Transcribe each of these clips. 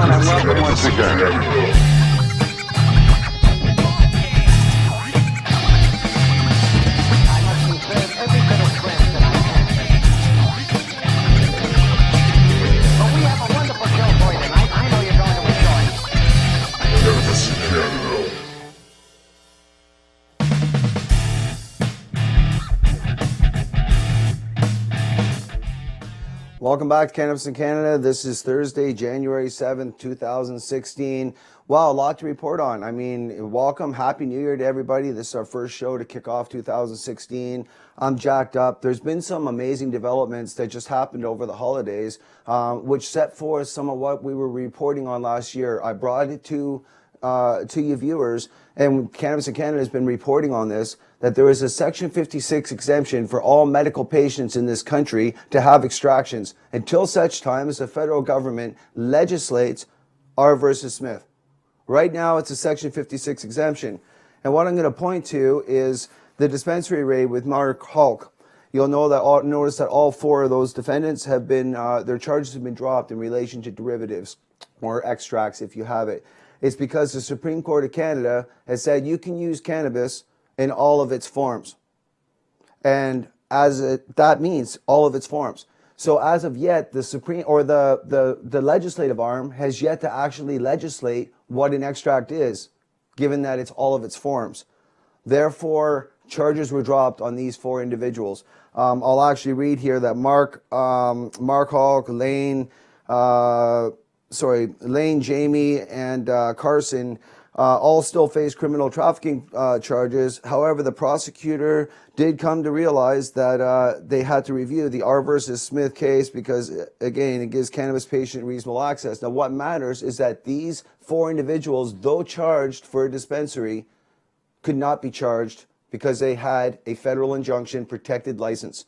gentlemen, and welcome once again. Welcome back to Cannabis in Canada. This is Thursday, January 7th, 2016. Wow, a lot to report on. I mean, welcome. Happy New Year to everybody. This is our first show to kick off 2016. I'm jacked up. There's been some amazing developments that just happened over the holidays, which set forth some of what we were reporting on last year. I brought it to you viewers, and Cannabis in Canada has been reporting on this, that there is a Section 56 exemption for all medical patients in this country to have extractions until such time as the federal government legislates R versus Smith. Right now, it's a Section 56 exemption. And what I'm going to point to is the dispensary raid with Mark Hulk. You'll notice that all four of those defendants have been, their charges have been dropped in relation to derivatives or extracts if you have it. It's because the Supreme Court of Canada has said you can use cannabis in all of its forms. And that means all of its forms. So as of yet, the Supreme or the legislative arm has yet to actually legislate what an extract is, given that it's all of its forms. Therefore, charges were dropped on these four individuals. I'll actually read here that Mark Hulk, Lane, Jamie, and Carson all still face criminal trafficking charges. However, the prosecutor did come to realize that they had to review the R versus Smith case because, again, it gives cannabis patient reasonable access. Now, what matters is that these four individuals, though charged for a dispensary, could not be charged because they had a federal injunction, protected license,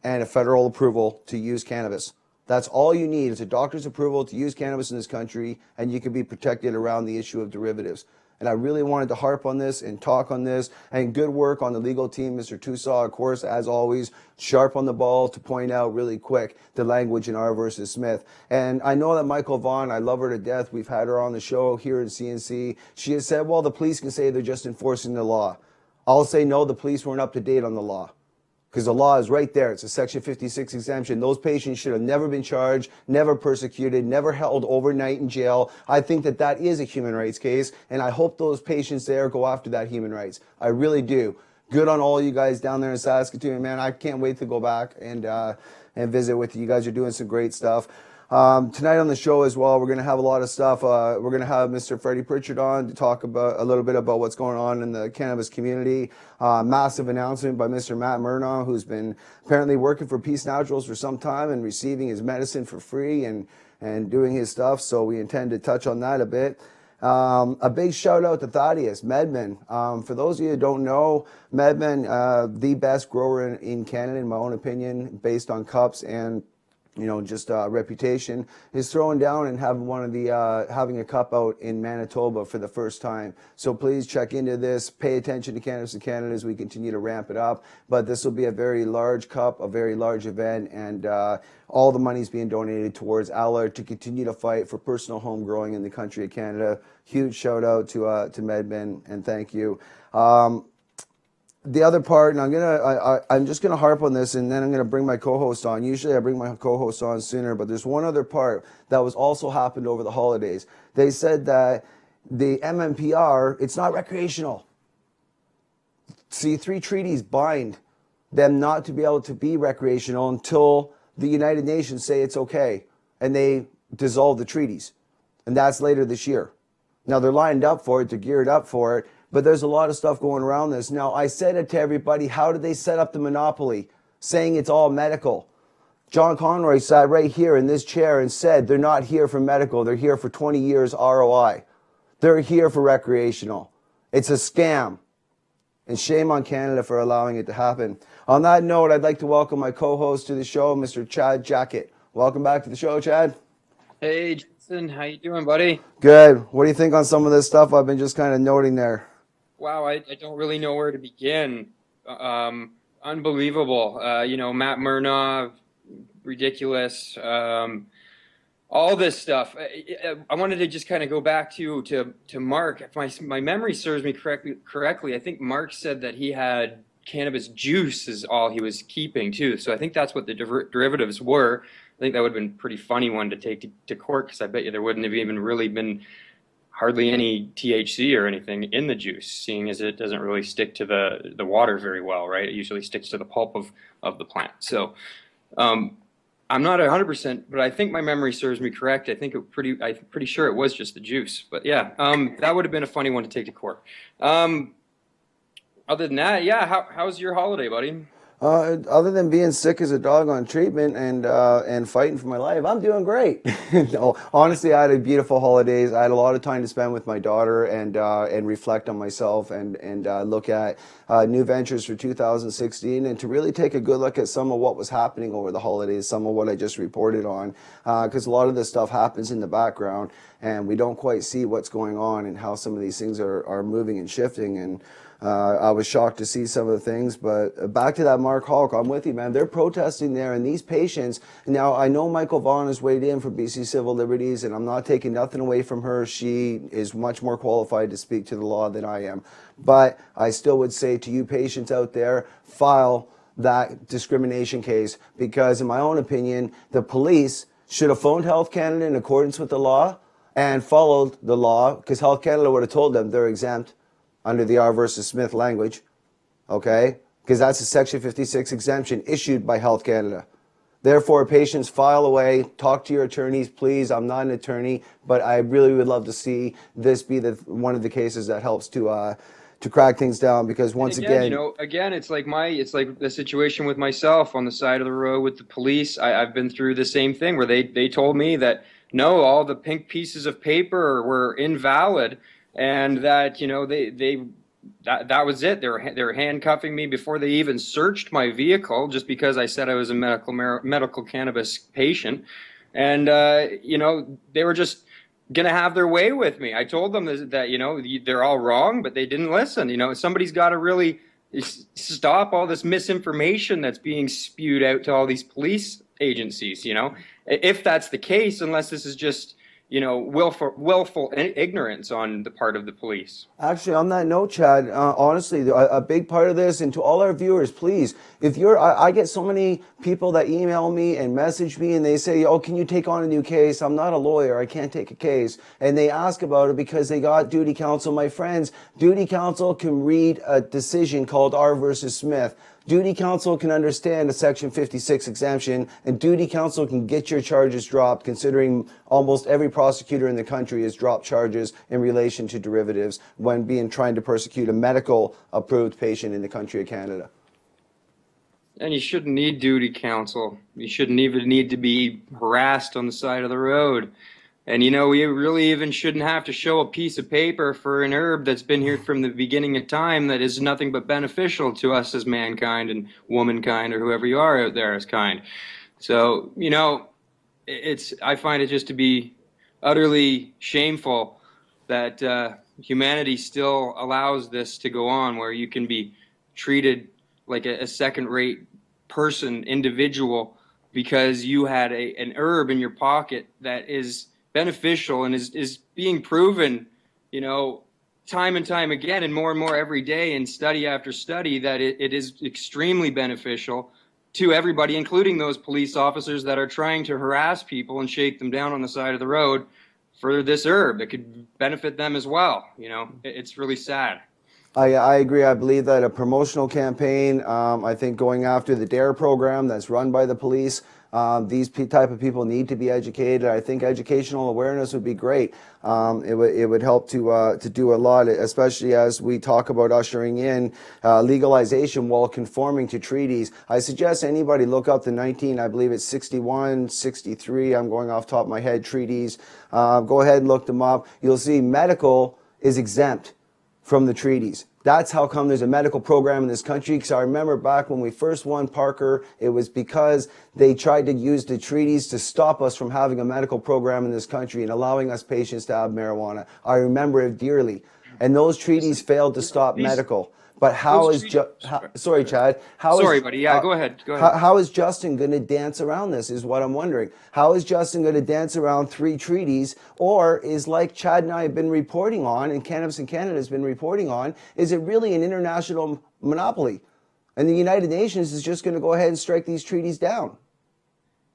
and a federal approval to use cannabis. That's all you need is a doctor's approval to use cannabis in this country, and you can be protected around the issue of derivatives. And I really wanted to harp on this and talk on this, and good work on the legal team, Mr. Tusaw, of course, as always, sharp on the ball to point out really quick the language in R versus Smith. And I know that Michael Vaughn, I love her to death. We've had her on the show here in CNC. She has said, well, the police can say they're just enforcing the law. I'll say no, the police weren't up to date on the law. Because the law is right there. It's a Section 56 exemption. Those patients should have never been charged, never persecuted, never held overnight in jail. I think that that is a human rights case, and I hope those patients there go after that human rights. I really do. Good on all you guys down there in Saskatoon, man. I can't wait to go back and visit with you. You guys are doing some great stuff. Tonight on the show as well, we're going to have a lot of stuff. We're going to have Mr. Freddie Pritchard on to talk about a little bit about what's going on in the cannabis community. Massive announcement by Mr. Matt Murnaugh, who's been apparently working for Peace Naturals for some time and receiving his medicine for free and doing his stuff. So we intend to touch on that a bit. A big shout out to Thaddeus Medman. For those of you who don't know, Medman, the best grower in Canada, in my own opinion, based on cups and just reputation, is throwing down and having a cup out in Manitoba for the first time. So please check into this. Pay attention to Cannabis in Canada as we continue to ramp it up. But this will be a very large cup, a very large event, and all the money is being donated towards Allard to continue to fight for personal home growing in the country of Canada. Huge shout out to Medman, and thank you. The other part, and I'm just gonna harp on this, and then I'm gonna bring my co-host on. Usually I bring my co-host on sooner, but there's one other part that was also happened over the holidays. They said that the MMPR, it's not recreational. C3 treaties bind them not to be able to be recreational until the United Nations say it's okay, and they dissolve the treaties, and that's later this year. Now they're lined up for it, they're geared up for it. But there's a lot of stuff going around this. Now, I said it to everybody, how did they set up the monopoly? Saying it's all medical. John Conroy sat right here in this chair and said they're not here for medical, they're here for 20 years ROI. They're here for recreational. It's a scam. And shame on Canada for allowing it to happen. On that note, I'd like to welcome my co-host to the show, Mr. Chad Jackett. Welcome back to the show, Chad. Hey, Jason. How you doing, buddy? Good. What do you think on some of this stuff I've been just kind of noting there? Wow, I don't really know where to begin. Unbelievable. Matt Murnaugh, ridiculous. all this stuff. I wanted to just kind of go back to Mark. If my memory serves me correctly, I think Mark said that he had cannabis juice is all he was keeping too. So I think that's what the derivatives were. I think that would have been a pretty funny one to take to court, because I bet you there wouldn't have even really been hardly any THC or anything in the juice, seeing as it doesn't really stick to the water very well, right? It usually sticks to the pulp of the plant. So I'm not 100%, but I think my memory serves me correct. I'm pretty sure it was just the juice. But yeah, that would have been a funny one to take to court. Other than that, yeah, how's your holiday, buddy? Other than being sick as a dog on treatment and fighting for my life, I'm doing great. No, honestly, I had a beautiful holidays. I had a lot of time to spend with my daughter and reflect on myself and look at new ventures for 2016 and to really take a good look at some of what was happening over the holidays, some of what I just reported on, because a lot of this stuff happens in the background and we don't quite see what's going on and how some of these things are moving and shifting. And I was shocked to see some of the things, but back to that Mark Hulk, I'm with you, man. They're protesting there, and these patients, now I know Michael Vaughan has weighed in for BC Civil Liberties, and I'm not taking nothing away from her. She is much more qualified to speak to the law than I am. But I still would say to you patients out there, file that discrimination case, because in my own opinion, the police should have phoned Health Canada in accordance with the law and followed the law, because Health Canada would have told them they're exempt under the R versus Smith language, okay? Because that's a Section 56 exemption issued by Health Canada. Therefore, patients, file away, talk to your attorneys, please. I'm not an attorney, but I really would love to see this be one of the cases that helps to crack things down, because once again, it's like the situation with myself on the side of the road with the police. I've been through the same thing where they told me that no, all the pink pieces of paper were invalid, and that that was it. They were handcuffing me before they even searched my vehicle, just because I said I was a medical cannabis patient, and they were just gonna have their way with me. I told them that they're all wrong, but they didn't listen. Somebody's got to really stop all this misinformation that's being spewed out to all these police agencies. If that's the case, unless this is just willful ignorance on the part of the police. Actually, on that note, Chad, honestly, a big part of this, and to all our viewers, please, if I get so many people that email me and message me and they say, oh, can you take on a new case? I'm not a lawyer. I can't take a case. And they ask about it because they got duty counsel. My friends, duty counsel can read a decision called R versus Smith. Duty counsel can understand a Section 56 exemption, and duty counsel can get your charges dropped, considering almost every prosecutor in the country has dropped charges in relation to derivatives when trying to persecute a medical approved patient in the country of Canada. And you shouldn't need duty counsel. You shouldn't even need to be harassed on the side of the road. And we really even shouldn't have to show a piece of paper for an herb that's been here from the beginning of time that is nothing but beneficial to us as mankind and womankind, or whoever you are out there as kind. So, I find it just to be utterly shameful that humanity still allows this to go on, where you can be treated like a second-rate individual, because you had an herb in your pocket that is beneficial and is being proven, time and time again, and more every day, in study after study, that it is extremely beneficial to everybody, including those police officers that are trying to harass people and shake them down on the side of the road for this herb that could benefit them as well. It's really sad. I agree. I believe that a promotional campaign, I think going after the DARE program that's run by the police, these type of people need to be educated. I think educational awareness would be great. It would help to do a lot, especially as we talk about ushering in legalization while conforming to treaties. I suggest anybody look up the I believe it's 61, 63, I'm going off the top of my head, treaties. Go ahead and look them up. You'll see medical is exempt from the treaties. That's how come there's a medical program in this country. Because I remember back when we first won Parker, it was because they tried to use the treaties to stop us from having a medical program in this country and allowing us patients to have marijuana. I remember it dearly. And those treaties failed to stop medical. But how Those is treaties- sorry, Chad? Sorry, buddy. Yeah, go ahead. Go ahead. How is Justin going to dance around this? Is what I'm wondering. How is Justin going to dance around 3 treaties, or is, like Chad and I have been reporting on, and Cannabis in Canada has been reporting on, is it really an international monopoly, and the United Nations is just going to go ahead and strike these treaties down?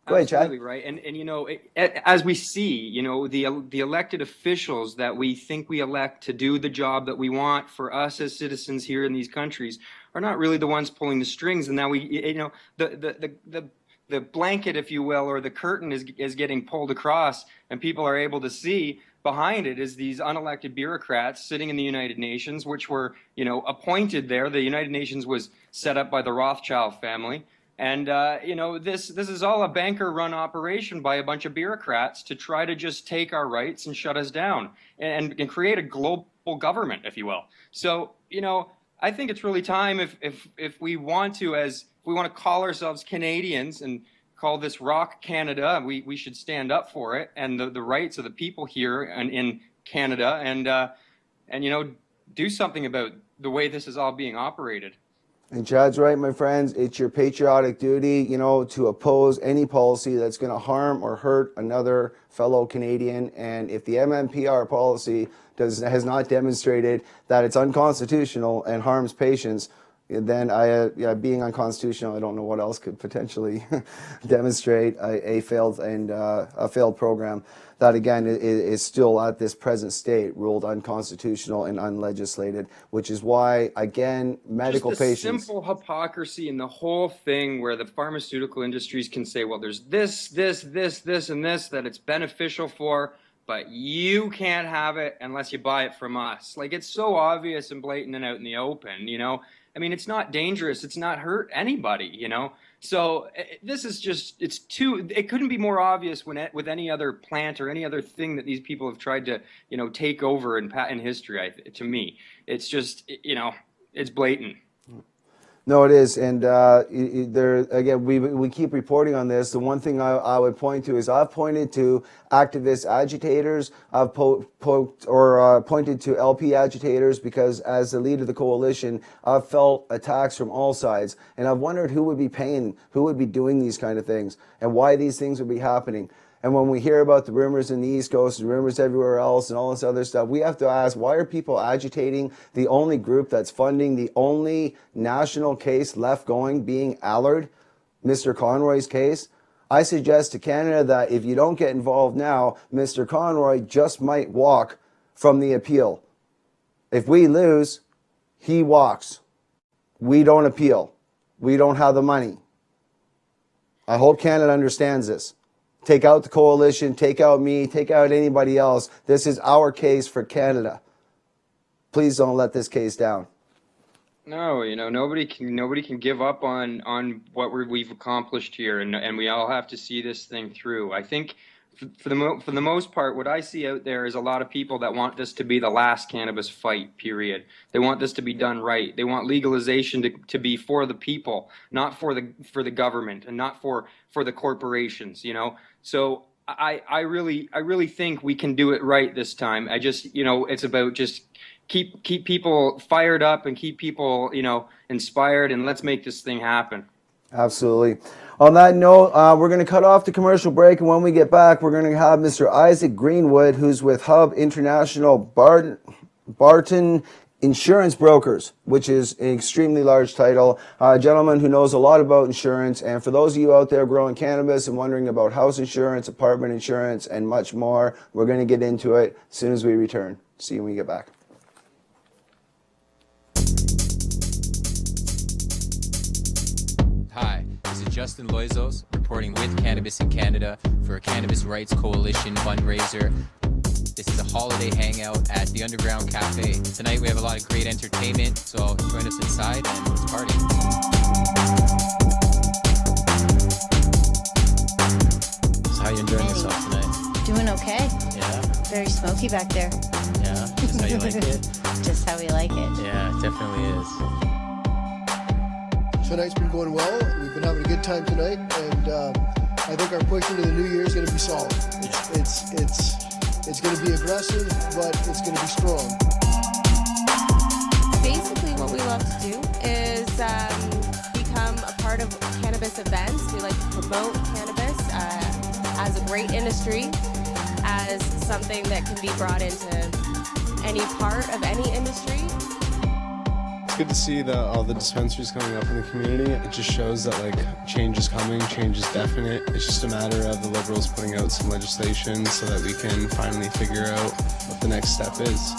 Go ahead, Chad. Absolutely right, and you know, as we see, you know, the elected officials that we think we elect to do the job that we want for us as citizens here in these countries are not really the ones pulling the strings, and now we, you know, the blanket, if you will, or the curtain is getting pulled across, and people are able to see behind it is these unelected bureaucrats sitting in the United Nations, which were, you know, appointed there. The United Nations was set up by the Rothschild family. And, you know, this is all a banker-run operation by a bunch of bureaucrats to try to just take our rights and shut us down and create a global government, if you will. So, you know, I think it's really time if we want to, if we want to call ourselves Canadians and call this Rock Canada, we should stand up for it and the rights of the people here in Canada and, you know, do something about the way this is all being operated. And Chad's right, my friends. It's your patriotic duty, you know, to oppose any policy that's going to harm or hurt another fellow Canadian. And if the MMPR policy has not demonstrated that it's unconstitutional and harms patients, then being unconstitutional, I don't know what else could potentially demonstrate a failed program that, again, is still at this present state ruled unconstitutional and unlegislated, which is why, again, medical just the patients. Simple hypocrisy in the whole thing, where the pharmaceutical industries can say, well, there's this, and this that it's beneficial for, but you can't have it unless you buy it from us. Like, it's so obvious and blatant and out in the open, you know. I mean, it's not dangerous. It's not hurt anybody, you know. So this is just, it couldn't be more obvious with any other plant or any other thing that these people have tried to, you know, take over in history. To me, it's just, you know, it's blatant. No, it is, and there again, we keep reporting on this. The one thing I would point to is I've pointed to activist agitators. I've pointed to LP agitators because, as the leader of the coalition, I've felt attacks from all sides, and I've wondered who would be paying, who would be doing these kind of things, and why these things would be happening. And when we hear about the rumors in the East Coast and rumors everywhere else and all this other stuff, we have to ask, why are people agitating the only group that's funding the only national case left going, being Allard, Mr. Conroy's case? I suggest to Canada that if you don't get involved now, Mr. Conroy just might walk from the appeal. If we lose, he walks. We don't appeal. We don't have the money. I hope Canada understands this. Take out the coalition, take out me, take out anybody else. This is our case for Canada. Please don't let this case down. No, you know, nobody can give up on what we've accomplished here, and we all have to see this thing through. I think for the most part, what I see out there is a lot of people that want this to be the last cannabis fight, period. They want this to be done right. They want legalization to be for the people, not for the government, and not for the corporations, you know. So I really think we can do it right this time. I just, you know, it's about just keep people fired up and keep people, you know, inspired, and let's make this thing happen. Absolutely. On that note, we're going to cut off the commercial break, and when we get back, we're going to have Mr. Isaac Greenwood, who's with Hub International Barton Insurance Brokers, which is an extremely large title. A gentleman who knows a lot about insurance. And for those of you out there growing cannabis and wondering about house insurance, apartment insurance, and much more, we're going to get into it as soon as we return. See you when we get back. Hi, this is Justin Loizos reporting with Cannabis in Canada for a Cannabis Rights Coalition fundraiser. This is a holiday hangout at the Underground Cafe. Tonight we have a lot of great entertainment, so join us inside and let's party. So how are you enjoying yourself tonight? Doing okay. Yeah? Very smoky back there. Yeah? Just how you like it? Just how we like it. Yeah, it definitely is. Tonight's been going well. We've been having a good time tonight, and I think our push into the new year is going to be solid. It's going to be aggressive, but it's going to be strong. Basically, what we love to do is become a part of cannabis events. We like to promote cannabis as a great industry, as something that can be brought into any part of any industry. It's good to see all the dispensaries coming up in the community. It just shows that change is coming, change is definite. It's just a matter of the Liberals putting out some legislation so that we can finally figure out what the next step is.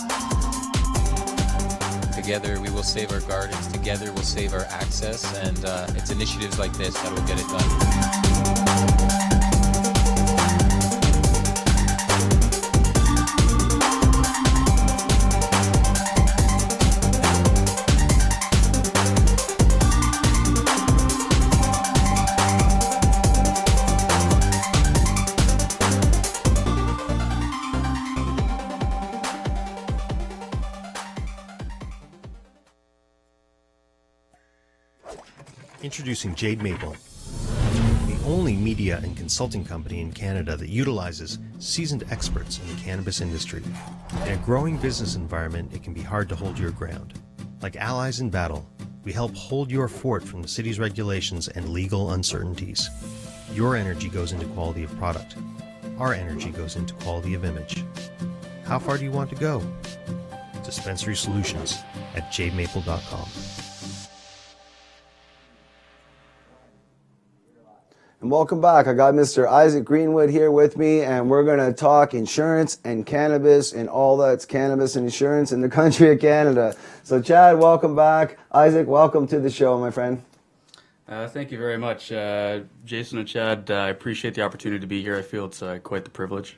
Together we will save our gardens, together we'll save our access, and it's initiatives like this that will get it done. Introducing Jade Maple, the only media and consulting company in Canada that utilizes seasoned experts in the cannabis industry. In a growing business environment, it can be hard to hold your ground. Like allies in battle, we help hold your fort from the city's regulations and legal uncertainties. Your energy goes into quality of product. Our energy goes into quality of image. How far do you want to go? Dispensary Solutions at jademaple.com. And welcome back. I got Mr. Isaac Greenwood here with me, and we're going to talk insurance and cannabis and all that's cannabis and insurance in the country of Canada. So, Chad, welcome back. Isaac, welcome to the show, my friend. Thank you very much. Jason and Chad, I appreciate the opportunity to be here. I feel it's quite the privilege.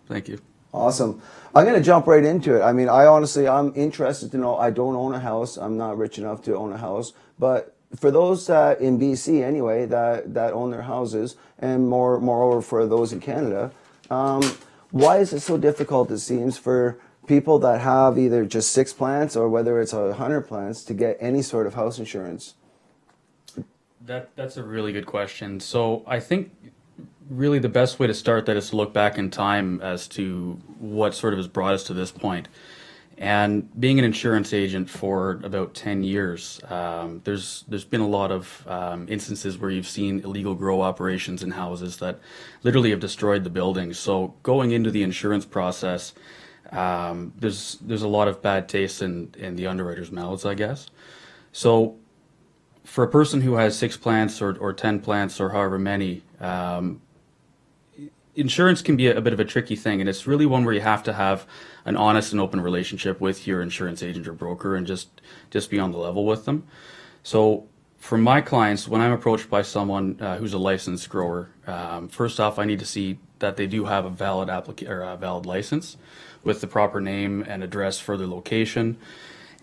Thank you. Awesome. I'm going to jump right into it. I mean, I'm interested to know. I don't own a house. I'm not rich enough to own a house, but for those in BC anyway that own their houses, and moreover for those in Canada, why is it so difficult, it seems, for people that have either just 6 plants or whether it's 100 plants to get any sort of house insurance? That's a really good question. So I think really the best way to start that is to look back in time as to what sort of has brought us to this point. And being an insurance agent for about 10 years, there's been a lot of instances where you've seen illegal grow operations in houses that literally have destroyed the buildings. So going into the insurance process, there's a lot of bad taste in the underwriters' mouths, I guess. So for a person who has 6 plants or 10 plants or however many, insurance can be a bit of a tricky thing, and it's really one where you have to have an honest and open relationship with your insurance agent or broker and just be on the level with them. So for my clients, when I'm approached by someone who's a licensed grower, first off, I need to see that they do have a valid valid license with the proper name and address for their location.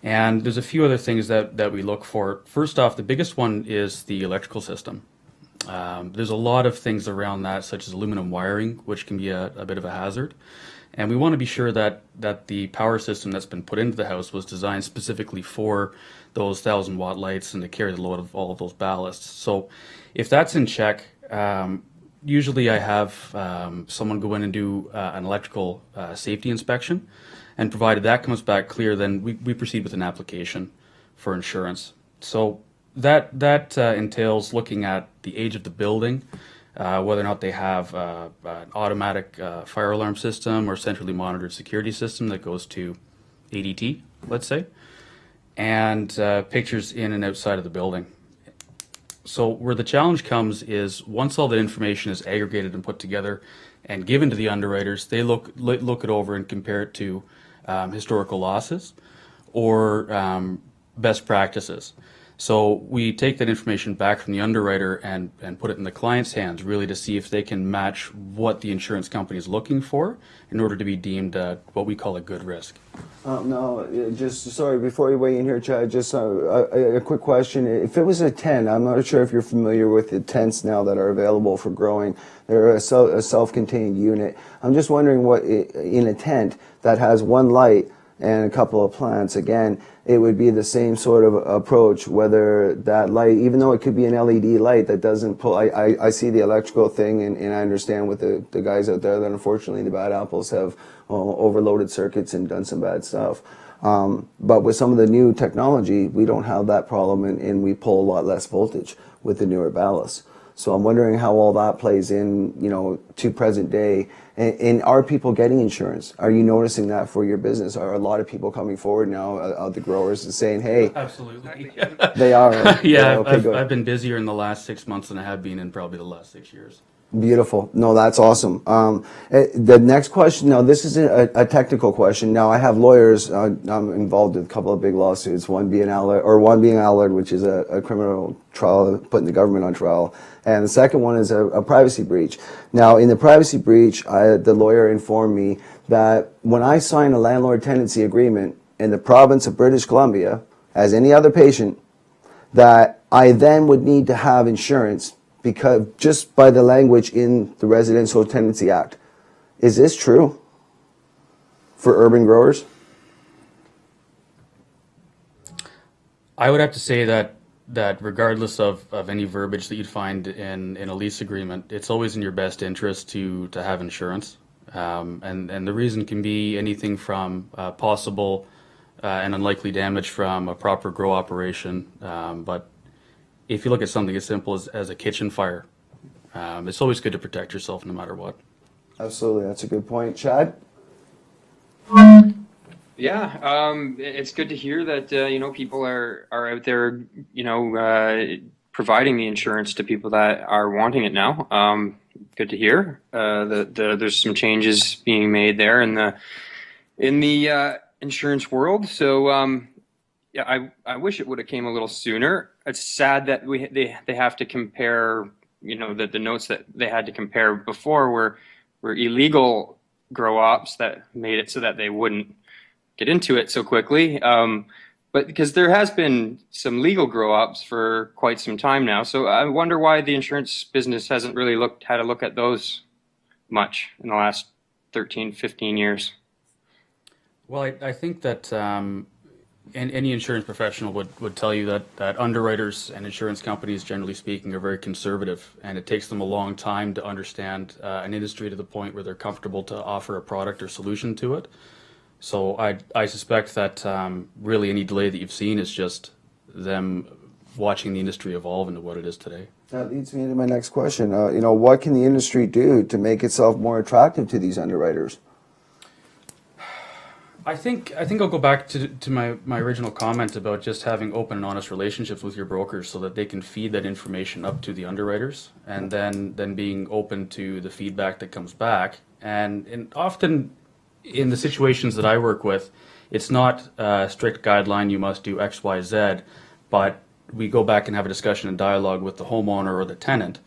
And there's a few other things that we look for. First off, the biggest one is the electrical system. There's a lot of things around that, such as aluminum wiring, which can be a bit of a hazard. And we want to be sure that the power system that's been put into the house was designed specifically for those 1,000-watt lights and to carry the load of all of those ballasts. So if that's in check, usually I have someone go in and do an electrical safety inspection. And provided that comes back clear, then we proceed with an application for insurance. So that entails looking at the age of the building, whether or not they have an automatic fire alarm system or centrally monitored security system that goes to ADT, let's say, and pictures in and outside of the building. So where the challenge comes is once all the information is aggregated and put together and given to the underwriters, they look it over and compare it to historical losses or best practices. So we take that information back from the underwriter and put it in the client's hands, really to see if they can match what the insurance company is looking for in order to be deemed what we call a good risk. Sorry, before you weigh in here, Chad, just a quick question. If it was a tent, I'm not sure if you're familiar with the tents now that are available for growing. They're a self-contained unit. I'm just wondering what, in a tent that has one light and a couple of plants, again, it would be the same sort of approach, whether that light, even though it could be an LED light that doesn't pull, I see the electrical thing, and I understand with the guys out there that unfortunately the bad apples have overloaded circuits and done some bad stuff. But with some of the new technology, we don't have that problem, and we pull a lot less voltage with the newer ballasts. So I'm wondering how all that plays in, to present day. And are people getting insurance? Are you noticing that for your business? Are a lot of people coming forward now, the growers, and saying, "Hey"? Absolutely. They are. Right? Yeah, okay, I've been busier in the last 6 months than I have been in probably the last 6 years. Beautiful. No, that's awesome. The next question, now this is a technical question. Now I have lawyers, I'm involved in a couple of big lawsuits, one being Allard, which is a criminal trial, putting the government on trial. And the second one is a privacy breach. Now in the privacy breach, the lawyer informed me that when I sign a landlord tenancy agreement in the province of British Columbia, as any other patient, that I then would need to have insurance because just by the language in the Residential Tenancy Act. Is this true for urban growers? I would have to say that regardless of any verbiage that you'd find in a lease agreement, it's always in your best interest to have insurance. And the reason can be anything from possible and unlikely damage from a proper grow operation. But if you look at something as simple as a kitchen fire, it's always good to protect yourself no matter what. Absolutely, that's a good point. Chad? Yeah, it's good to hear that people are out there providing the insurance to people that are wanting it now. Good to hear that there's some changes being made there in the insurance world. So yeah, I wish it would have came a little sooner. It's sad that they have to compare. The notes that they had to compare before were illegal grow ops that made it so that they wouldn't get into it so quickly. But because there has been some legal grow ops for quite some time now, so I wonder why the insurance business hasn't really had a look at those much in the last 13, 15 years. Well, I think that any insurance professional would tell you that underwriters and insurance companies, generally speaking, are very conservative, and it takes them a long time to understand an industry to the point where they're comfortable to offer a product or solution to it. So I suspect that really any delay that you've seen is just them watching the industry evolve into what it is today. That leads me into my next question. What can the industry do to make itself more attractive to these underwriters? I think I'll go back to my original comment about just having open and honest relationships with your brokers so that they can feed that information up to the underwriters, and then being open to the feedback that comes back. And often in the situations that I work with, it's not a strict guideline, you must do X, Y, Z, but we go back and have a discussion and dialogue with the homeowner or the tenant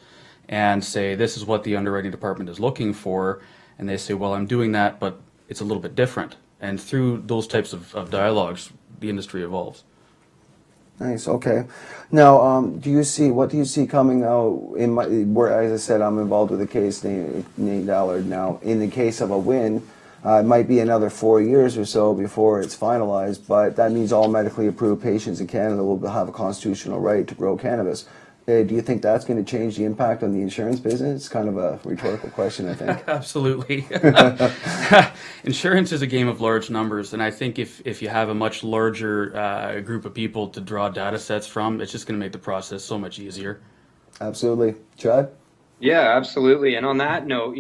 and say, this is what the underwriting department is looking for. And they say, well, I'm doing that, but it's a little bit different. And through those types of dialogues, the industry evolves. Nice. Okay. Now, what do you see coming out where, as I said, I'm involved with a case named Allard. Now, in the case of a win, it might be another 4 years or so before it's finalized, but that means all medically approved patients in Canada will have a constitutional right to grow cannabis. Do you think that's going to change the impact on the insurance business? It's kind of a rhetorical question, I think. Absolutely. Insurance is a game of large numbers, and I think if you have a much larger group of people to draw data sets from, it's just going to make the process so much easier. Absolutely. Chad? Yeah, absolutely. And on that note,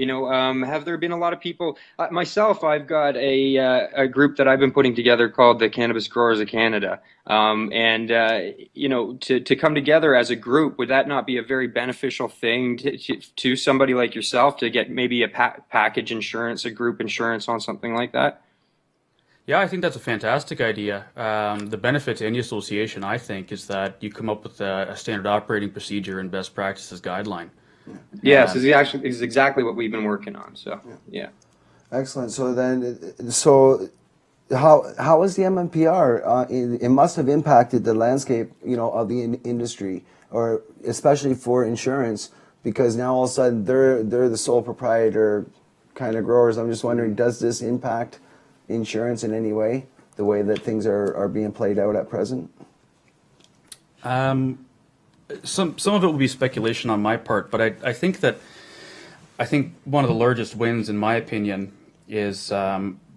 have there been a lot of people? Myself, I've got a group that I've been putting together called the Cannabis Growers of Canada. To come together as a group, would that not be a very beneficial thing to somebody like yourself to get maybe a package insurance, a group insurance on something like that? Yeah, I think that's a fantastic idea. The benefit to any association, I think, is that you come up with a standard operating procedure and best practices guideline. Yes, is exactly what we've been working on. So yeah. Excellent. So how is the MMPR? It must have impacted the landscape, of the industry, or especially for insurance, because now all of a sudden they're the sole proprietor kind of growers. I'm just wondering, does this impact insurance in any way, the way that things are being played out at present? Some of it will be speculation on my part, but I think one of the largest wins, in my opinion, is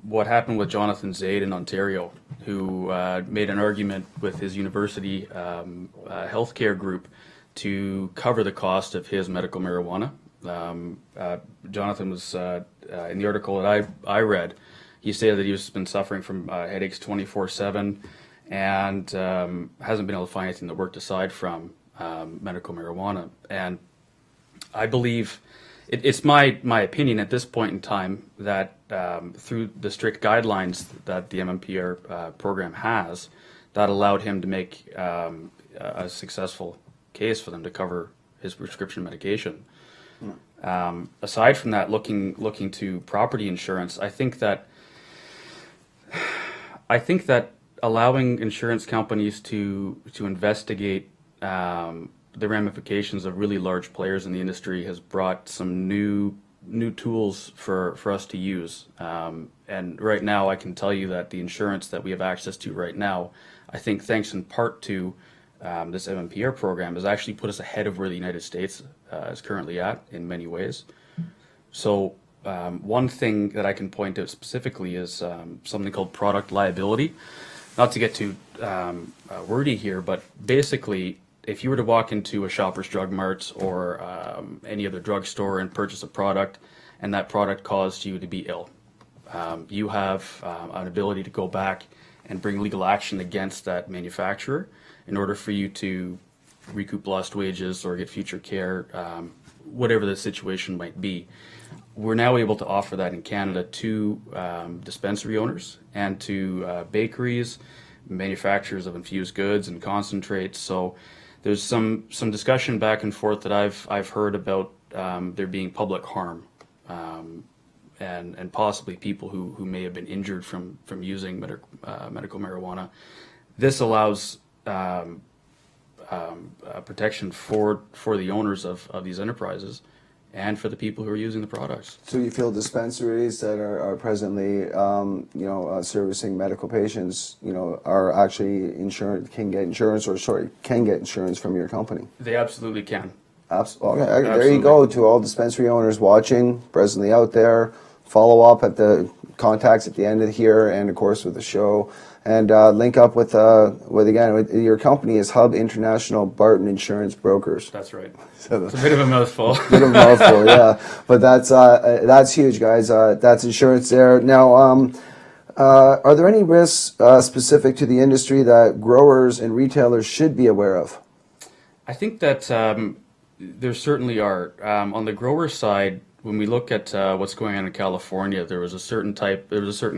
what happened with Jonathan Zaid in Ontario, who made an argument with his university healthcare group to cover the cost of his medical marijuana. Jonathan was in the article that I read. He stated that he's been suffering from headaches 24/7 and hasn't been able to find anything that worked aside from medical marijuana. And I believe it's my opinion at this point in time that through the strict guidelines that the MMPR program has, that allowed him to make a successful case for them to cover his prescription medication. Aside from that, looking to property insurance, I think that allowing insurance companies to investigate the ramifications of really large players in the industry has brought some new tools for us to use. And right now, I can tell you that the insurance that we have access to right now, I think thanks in part to this MMPR program, has actually put us ahead of where the United States is currently at in many ways. So one thing that I can point out specifically is something called product liability. Not to get too wordy here, but basically, if you were to walk into a Shoppers Drug Mart or any other drugstore and purchase a product, and that product caused you to be ill, you have an ability to go back and bring legal action against that manufacturer in order for you to recoup lost wages or get future care, whatever the situation might be. We're now able to offer that in Canada to dispensary owners and to bakeries, manufacturers of infused goods and concentrates. So there's some discussion back and forth that I've heard about there being public harm and possibly people who may have been injured from using medical marijuana. This allows protection for the owners of these enterprises and for the people who are using the products. So you feel dispensaries that are presently, servicing medical patients, are actually can get insurance from your company? They absolutely can. Absolutely. Okay, there you go. To all dispensary owners watching, presently out there, follow up at the contacts at the end of here, and of course with the show, and link up with your company is Hub International Barton Insurance Brokers. That's right. So it's a bit of a mouthful. Yeah. But that's huge, guys. That's insurance there. Now, are there any risks specific to the industry that growers and retailers should be aware of? I think that there certainly are. On the grower side, when we look at what's going on in California, there was a certain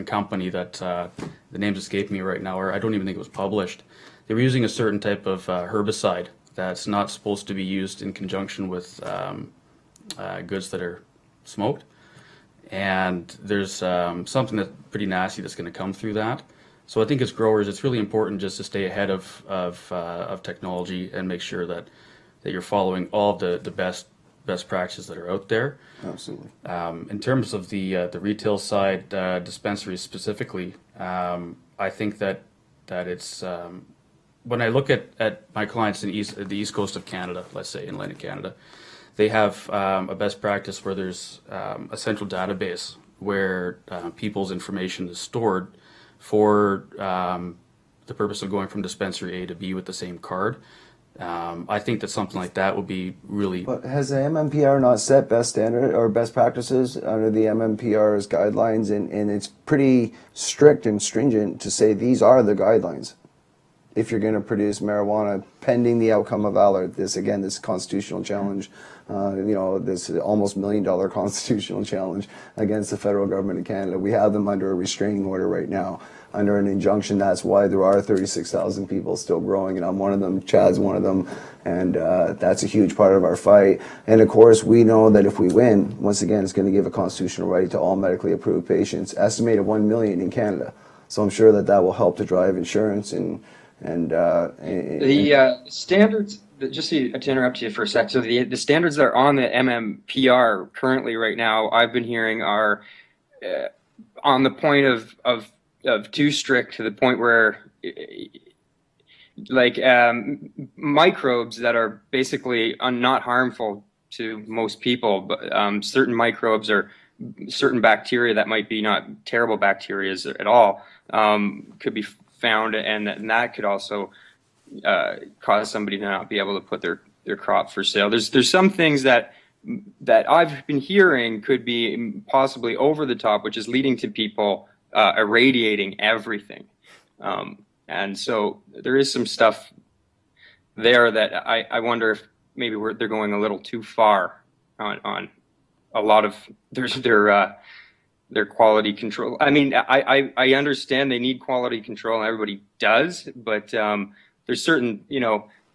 company that the names escape me right now, or I don't even think it was published. They were using a certain type of herbicide that's not supposed to be used in conjunction with goods that are smoked. And there's something that's pretty nasty that's going to come through that. So I think as growers, it's really important just to stay ahead of technology and make sure that you're following all of the best practices that are out there. Absolutely. In terms of the retail side, dispensaries specifically, I think that it's when I look at my clients in the east coast of Canada, let's say in Atlantic Canada, they have a best practice where there's a central database where people's information is stored for the purpose of going from dispensary A to B with the same card. I think that something like that would be really. But has the MMPR not set best standard or best practices under the MMPR's guidelines, and it's pretty strict and stringent to say these are the guidelines if you're going to produce marijuana pending the outcome of Allard. This constitutional challenge, this almost $1 million constitutional challenge against the federal government of Canada. We have them under a restraining order right now, under an injunction. That's why there are 36,000 people still growing, and I'm one of them. Chad's one of them, and that's a huge part of our fight. And of course, we know that if we win, once again, it's going to give a constitutional right to all medically approved patients, estimated 1 million in Canada. So I'm sure that will help to drive insurance and the standards. Just to interrupt you for a sec. So the standards that are on the MMPR currently right now, I've been hearing are on the point of too strict, to the point where microbes that are basically not harmful to most people, but certain microbes are certain bacteria that might be not terrible bacteria at all could be found, and that could also cause somebody to not be able to put their crop for sale. There's some things that I've been hearing could be possibly over the top, which is leading to people irradiating everything. And so there is some stuff there that I wonder if maybe they're going a little too far on a lot of their quality control. I mean, I understand they need quality control, and everybody does, but there's certain,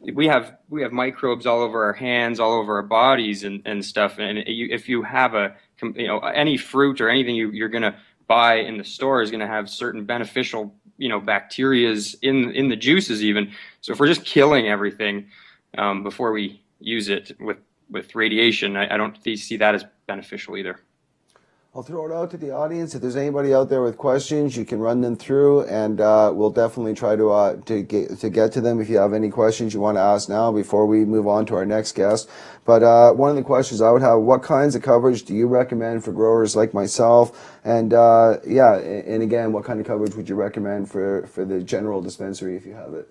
we have microbes all over our hands, all over our bodies and stuff. And if you have any fruit or anything you're going to buy in the store is going to have certain beneficial, bacterias in the juices even. So if we're just killing everything before we use it with radiation, I don't see that as beneficial either. I'll throw it out to the audience. If there's anybody out there with questions, you can run them through, and we'll definitely try to get to them. If you have any questions you want to ask now before we move on to our next guest. But one of the questions I would have: what kinds of coverage do you recommend for growers like myself? And and again, what kind of coverage would you recommend for the general dispensary if you have it?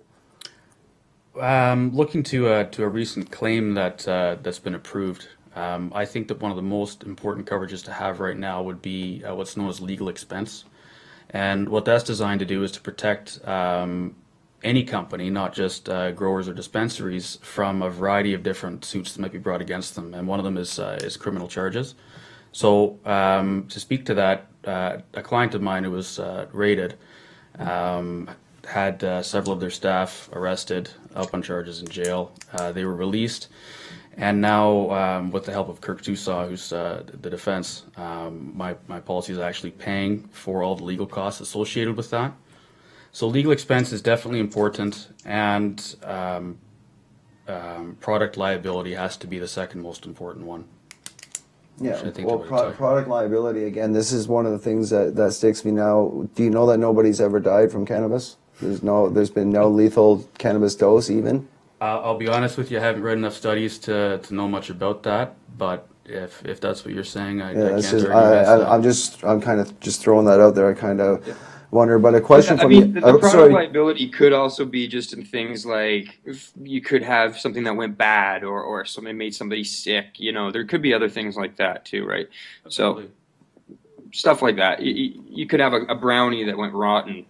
Looking to a recent claim that's been approved. I think that one of the most important coverages to have right now would be what's known as legal expense. And what that's designed to do is to protect any company, not just growers or dispensaries, from a variety of different suits that might be brought against them. And one of them is criminal charges. So to speak to that, a client of mine who was raided had several of their staff arrested, up on charges in jail. They were released. And now, with the help of Kirk Tusaw, who's the defense, my policy is actually paying for all the legal costs associated with that. So legal expense is definitely important, and product liability has to be the second most important one. Yeah, well, product liability, again, this is one of the things that sticks me now. Do you know that nobody's ever died from cannabis? There's been no lethal cannabis dose even? I'll be honest with you, I haven't read enough studies to know much about that, but if that's what you're saying, I can't argue against that. I'm kind of just throwing that out there. I kind of wonder, but a question from the product liability could also be just in things like if you could have something that went bad or something made somebody sick. There could be other things like that too, right? Absolutely. So stuff like that. You could have a brownie that went rotten.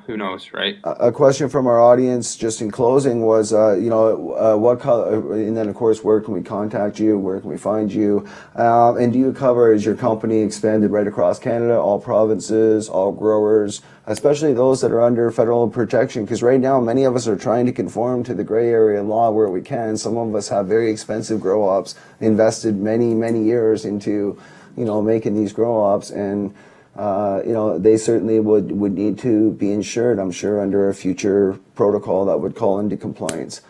Who knows, right? A question from our audience, just in closing, was, what color, and then of course, where can we contact you? Where can we find you? And do you cover, is your company expanded right across Canada, all provinces, all growers, especially those that are under federal protection? Because right now, many of us are trying to conform to the gray area law where we can. Some of us have very expensive grow ops, invested many, many years into, making these grow ops, and they certainly would need to be insured, I'm sure, under a future protocol that would call into compliance,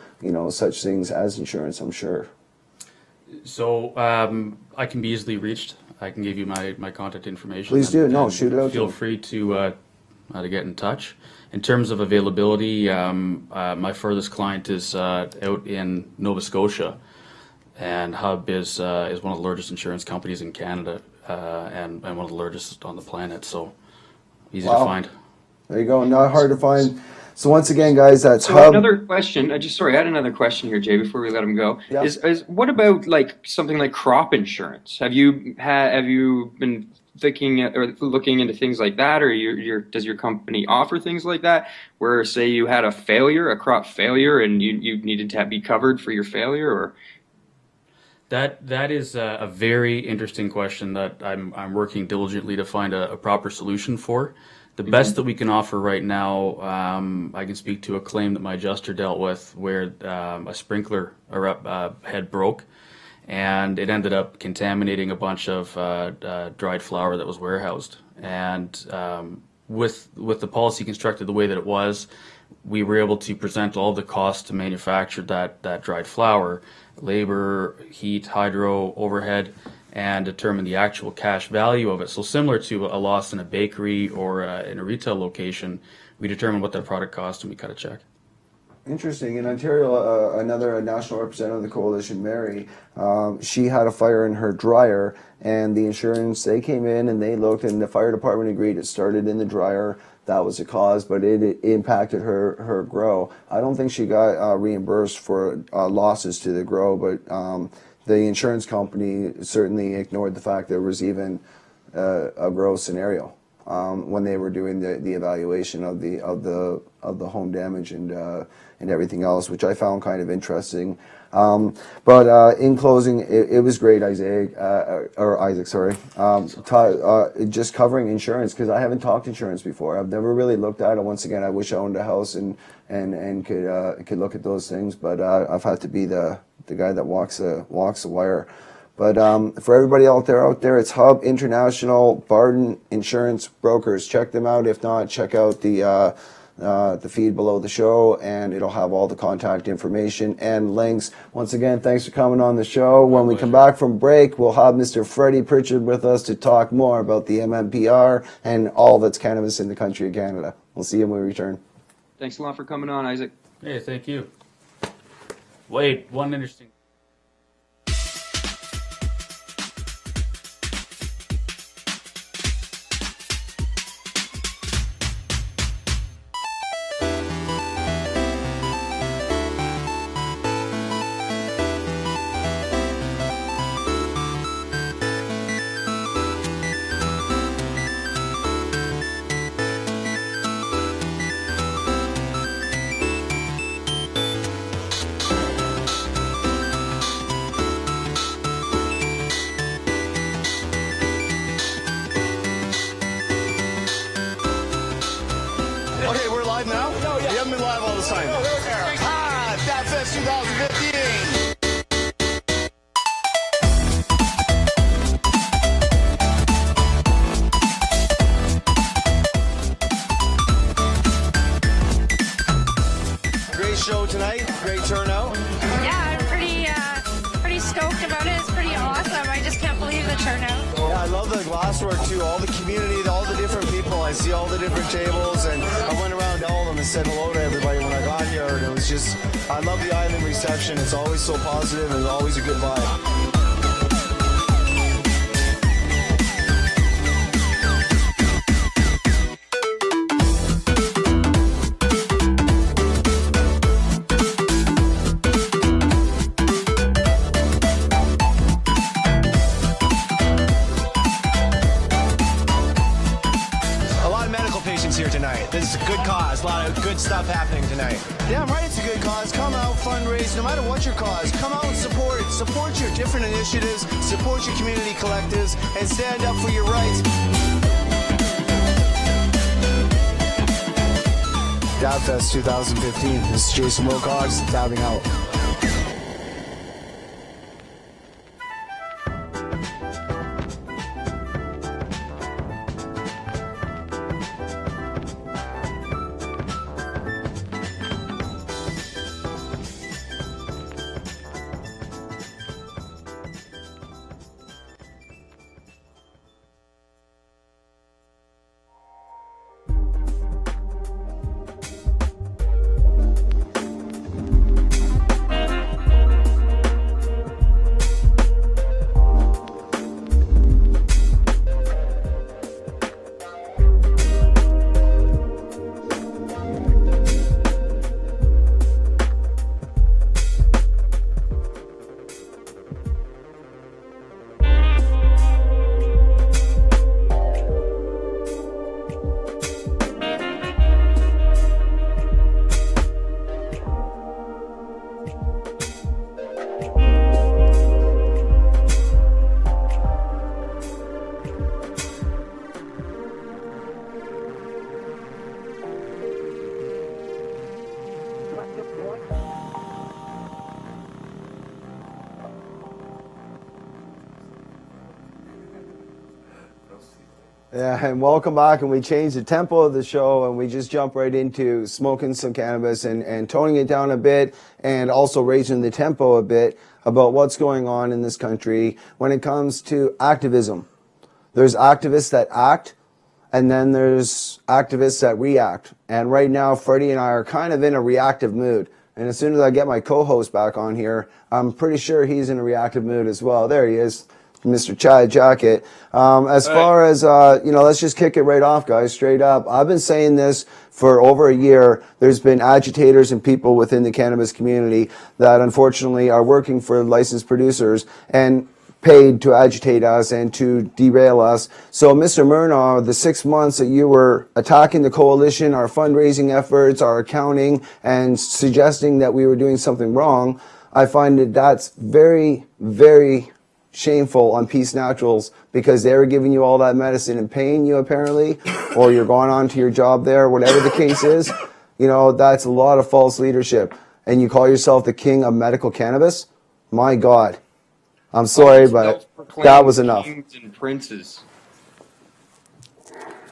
such things as insurance, I'm sure. So I can be easily reached. I can give you my contact information. Please do. No, shoot it out. Feel free to get in touch. In terms of availability, my furthest client is out in Nova Scotia, and Hub is one of the largest insurance companies in Canada. And one of the largest on the planet, so easy to find. There you go, not hard to find. So once again, guys, that's Hub. Another question. I had another question here, Jay, before we let him go. Yeah. Is what about like something like crop insurance? Have you been thinking or looking into things like that, or does your company offer things like that, where say you had a crop failure, and you needed to be covered for your failure, or? That is a very interesting question that I'm working diligently to find a proper solution for. The best that we can offer right now, I can speak to a claim that my adjuster dealt with where a sprinkler head broke, and it ended up contaminating a bunch of dried flower that was warehoused. And with the policy constructed the way that it was, we were able to present all the costs to manufacture that dried flower, labor, heat, hydro, overhead, and determine the actual cash value of it. So similar to a loss in a bakery or in a retail location, we determine what that product cost and we cut a check. Interesting. In Ontario, another national representative of the coalition, Mary, she had a fire in her dryer, and the insurance, they came in and they looked, and the fire department agreed it started in the dryer. That was the cause, but it impacted her grow. I don't think she got reimbursed for losses to the grow, but the insurance company certainly ignored the fact there was even a grow scenario when they were doing the evaluation of the home damage and everything else, which I found kind of interesting. But in closing, it was great, Isaac, sorry. Just covering insurance, because I haven't talked insurance before. I've never really looked at it. Once again, I wish I owned a house and could look at those things, but I've had to be the guy that walks the wire. But for everybody out there, it's Hub International Barden Insurance Brokers. Check them out. If not, check out the feed below the show, and it'll have all the contact information and links. Once again, thanks for coming on the show. When we come back from break, we'll have Mr. Freddie Pritchard with us to talk more about the MMPR and all that's cannabis in the country of Canada. We'll see you when we return. Thanks a lot for coming on, Isaac. Hey, thank you. Wait, one interesting. Okay, we're live now? Oh, yeah. You haven't been live all this time. FabFest 2015. Great show tonight, great turnout. Yeah, I'm pretty stoked about it. It's pretty awesome. I just can't believe the turnout. Yeah, I love the glasswork too, all the community, all the different people. I see all the different tables, and I went around to all of them and said hello to everybody when I got here, and it was just, I love the island reception. It's always so positive and always a good vibe. Here tonight. This is a good cause. A lot of good stuff happening tonight. Damn right, it's a good cause. Come out, fundraise, no matter what your cause. Come out and support your different initiatives, support your community collectives, and stand up for your rights. DabFest 2015. This is Jason Wilcox, dabbing out. Yeah, and welcome back. And we changed the tempo of the show, and we just jump right into smoking some cannabis and toning it down a bit, and also raising the tempo a bit about what's going on in this country when it comes to activism. There's activists that act, and then there's activists that react. And right now, Freddie and I are kind of in a reactive mood. And as soon as I get my co-host back on here, I'm pretty sure he's in a reactive mood as well. There he is, Mr. Jackett. As far as, let's just kick it right off, guys, straight up. I've been saying this for over a year. There's been agitators and people within the cannabis community that unfortunately are working for licensed producers and paid to agitate us and to derail us. So, Mr. Murnau, the 6 months that you were attacking the coalition, our fundraising efforts, our accounting, and suggesting that we were doing something wrong, I find that that's very, very shameful on Peace Naturals, because they were giving you all that medicine and paying you apparently, or you're going on to your job there, whatever the case is. That's a lot of false leadership. And you call yourself the king of medical cannabis? My God. I'm sorry, but that was enough. Kings and princes.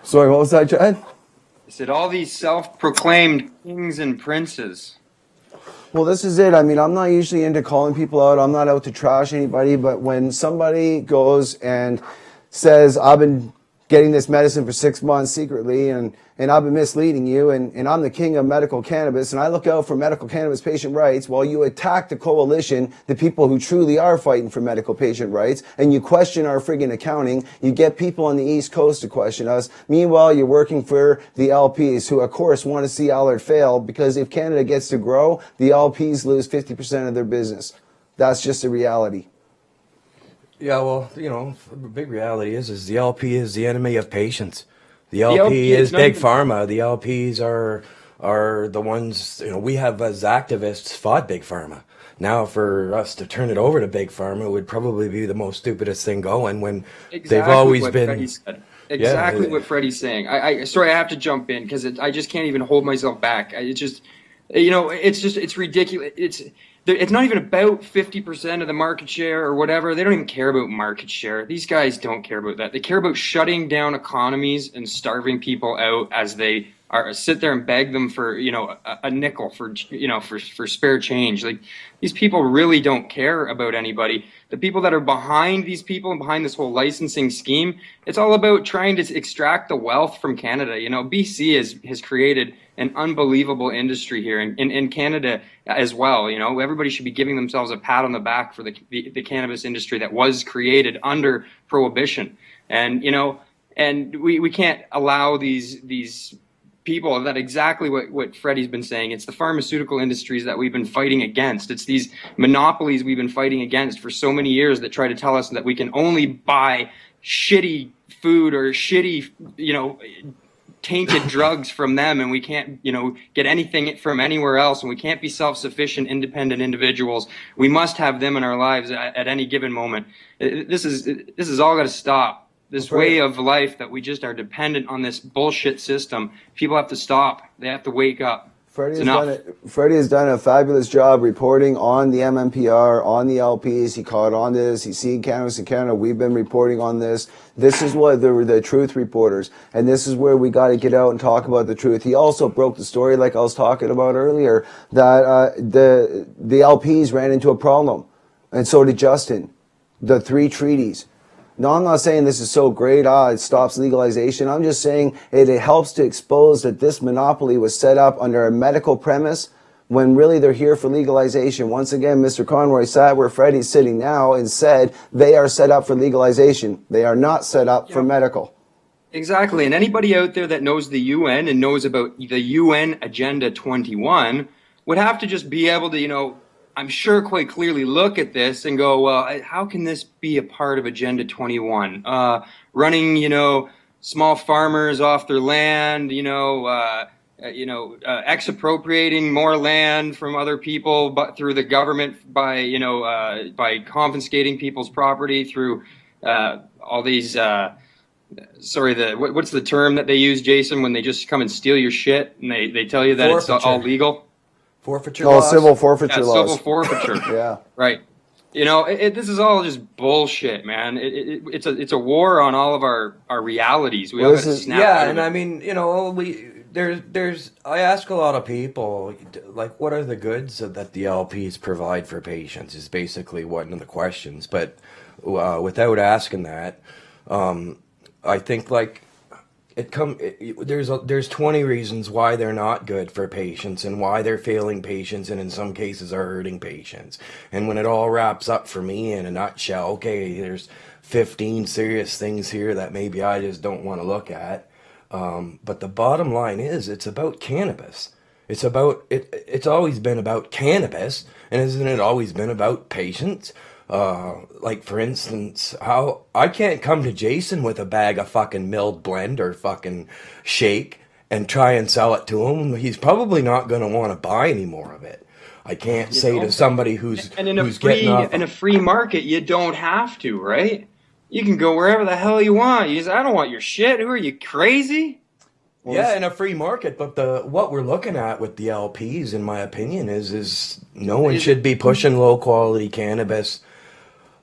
Sorry, what was that, Chad? I said all these self-proclaimed kings and princes. Well, this is it. I mean, I'm not usually into calling people out. I'm not out to trash anybody. But when somebody goes and says, I've been getting this medicine for 6 months secretly, and I've been misleading you, and I'm the king of medical cannabis, and I look out for medical cannabis patient rights, while you attack the coalition, the people who truly are fighting for medical patient rights, and you question our friggin' accounting, you get people on the East Coast to question us. Meanwhile, you're working for the LPs, who of course want to see Allard fail, because if Canada gets to grow, the LPs lose 50% of their business. That's just a reality. Yeah, well, the big reality is the LP is the enemy of patients. The LP is big pharma. The LPs are the ones, we have as activists fought big pharma. Now for us to turn it over to big pharma would probably be the most stupidest thing going, when they've always been... Exactly what Freddie's saying. Sorry, I have to jump in because I just can't even hold myself back. It's ridiculous. It's not even about 50% of the market share or whatever. They don't even care about market share. These guys don't care about that. They care about shutting down economies and starving people out as they sit there and beg them for, a nickel for spare change. Like, these people really don't care about anybody. The people that are behind these people and behind this whole licensing scheme, it's all about trying to extract the wealth from Canada. BC has created an unbelievable industry here in Canada as well. Everybody should be giving themselves a pat on the back for the cannabis industry that was created under prohibition. And, and we can't allow these people, that exactly what Freddie's been saying. It's the pharmaceutical industries that we've been fighting against. It's these monopolies we've been fighting against for so many years that try to tell us that we can only buy shitty food or shitty, tainted drugs from them, and we can't, get anything from anywhere else, and we can't be self-sufficient, independent individuals. We must have them in our lives at any given moment. This is all got to stop. This way of life that we just are dependent on this bullshit system. People have to stop. They have to wake up. Freddie has done a fabulous job reporting on the MMPR, on the LPs. He caught on this. He's seen Cannabis in Canada. We've been reporting on this. This is what the truth reporters, and this is where we got to get out and talk about the truth. He also broke the story, like I was talking about earlier, that the LPs ran into a problem, and so did Justin. The 3 treaties. No, I'm not saying this is so great, it stops legalization. I'm just saying it helps to expose that this monopoly was set up under a medical premise, when really they're here for legalization. Once again, Mr. Conroy sat where Freddie's sitting now and said they are set up for legalization. They are not set up for medical. Exactly. And anybody out there that knows the UN and knows about the UN Agenda 21 would have to just be able to, I'm sure quite clearly look at this and go, well, how can this be a part of Agenda 21? Running, small farmers off their land, expropriating more land from other people, but through the government by confiscating people's property through all these. What's the term that they use, Jason, when they just come and steal your shit and they tell you that it's all legal? Forfeiture laws? Civil forfeiture laws. Civil forfeiture. Yeah. Right. This is all just bullshit, man. It's a war on all of our realities. We all got to snap out of it. And I mean, I ask a lot of people, like, what are the goods that the LPs provide for patients is basically one of the questions. But without asking that, I think, like, there's 20 reasons why they're not good for patients and why they're failing patients and in some cases are hurting patients. And when it all wraps up for me in a nutshell, okay, there's 15 serious things here that maybe I just don't want to look at. But the bottom line is it's about cannabis. It's always been about cannabis, and isn't it always been about patients? Like for instance, how I can't come to Jason with a bag of fucking milled blend or fucking shake and try and sell it to him. He's probably not going to want to buy any more of it. I can't say to somebody who's in a free market, you don't have to, right? You can go wherever the hell you want. You say, I don't want your shit. Who are you, crazy? Yeah, in a free market, but what we're looking at with the LPs, in my opinion, is no one should be pushing low quality cannabis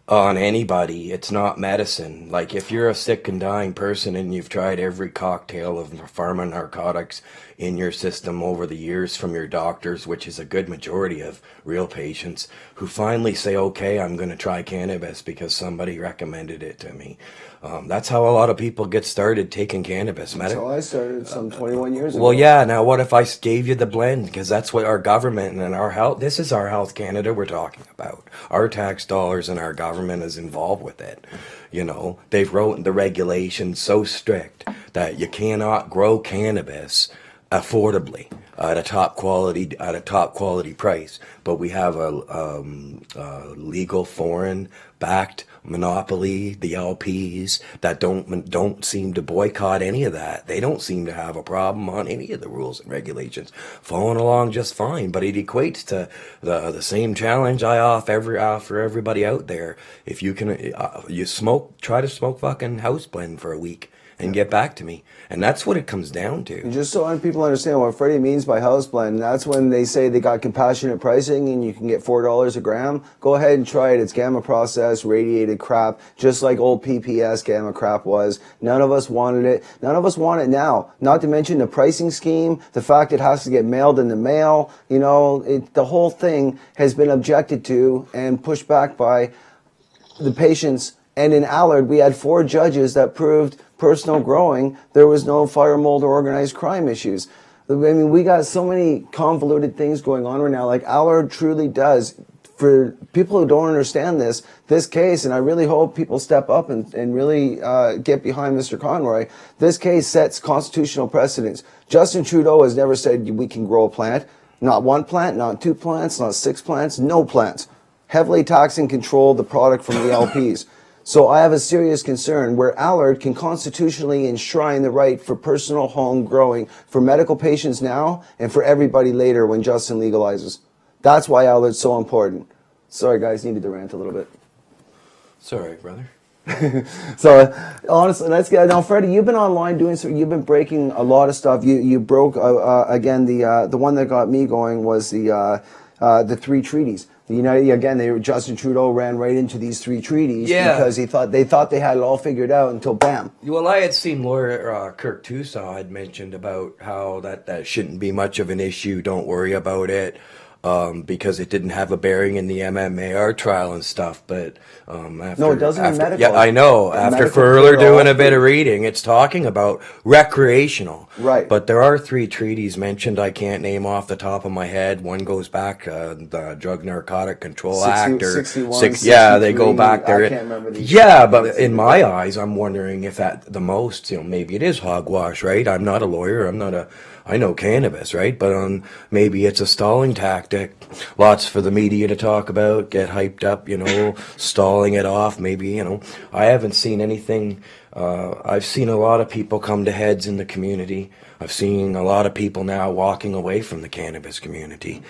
on anybody. It's not medicine. Like if you're a sick and dying person and you've tried every cocktail of pharma narcotics in your system over the years from your doctors, which is a good majority of real patients who finally say, okay, I'm going to try cannabis because somebody recommended it to me. That's how a lot of people get started taking cannabis. That's how I started some 21 years ago. Well, yeah. Now, what if I gave you the blend? Because that's what our government and our health, this is our Health Canada we're talking about. Our tax dollars and our government is involved with it. You know, they've wrote the regulations so strict that you cannot grow cannabis affordably at a top quality price. But we have a legal foreign backed monopoly, the LPs, that don't seem to boycott any of that. They don't seem to have a problem on any of the rules and regulations, following along just fine. But it equates to the same challenge I offer everybody out there. If you can, try to smoke fucking house blend for a week and get back to me. And that's what it comes down to. And just so people understand what Freddie means by house blend, that's when they say they got compassionate pricing and you can get $4 a gram. Go ahead and try it. It's gamma processed, radiated crap, just like old PPS gamma crap was. None of us wanted it. None of us want it now. Not to mention the pricing scheme, the fact it has to get mailed in the mail. You know, the whole thing has been objected to and pushed back by the patients. And in Allard, we had 4 judges that proved personal growing, there was no fire, mold, or organized crime issues. I mean, we got so many convoluted things going on right now. Like Allard truly does. For people who don't understand this case, and I really hope people step up and really get behind Mr. Conroy, this case sets constitutional precedents. Justin Trudeau has never said we can grow a plant. Not 1 plant, not 2 plants, not 6 plants, no plants. Heavily tax and control the product from the LPs. So I have a serious concern where Allard can constitutionally enshrine the right for personal home growing for medical patients now and for everybody later when Justin legalizes. That's why Allard's so important. Sorry, guys, needed to rant a little bit. Sorry, brother. So honestly, let's get now. Freddie, you've been online doing so. You've been breaking a lot of stuff. You broke again. The one that got me going was the 3 treaties. Justin Trudeau ran right into these 3 treaties because they thought they had it all figured out until bam. Well, I had seen lawyer Kirk Tusaw had mentioned about how that shouldn't be much of an issue. Don't worry about it. Because it didn't have a bearing in the MMAR trial and stuff, but no, it doesn't in medical. Yeah, I know. After further doing a bit of reading, it's talking about recreational. Right. But there are 3 treaties mentioned. I can't name off the top of my head. One goes back the Drug Narcotic Control Act or 61, they go back there. I can't remember these. Yeah, but in my eyes, I'm wondering if at the most, maybe it is hogwash, right? I'm not a lawyer. I know cannabis, right? But maybe it's a stalling tactic. Lots for the media to talk about, get hyped up, stalling it off. Maybe, I haven't seen anything. I've seen a lot of people come to heads in the community. I've seen a lot of people now walking away from the cannabis community.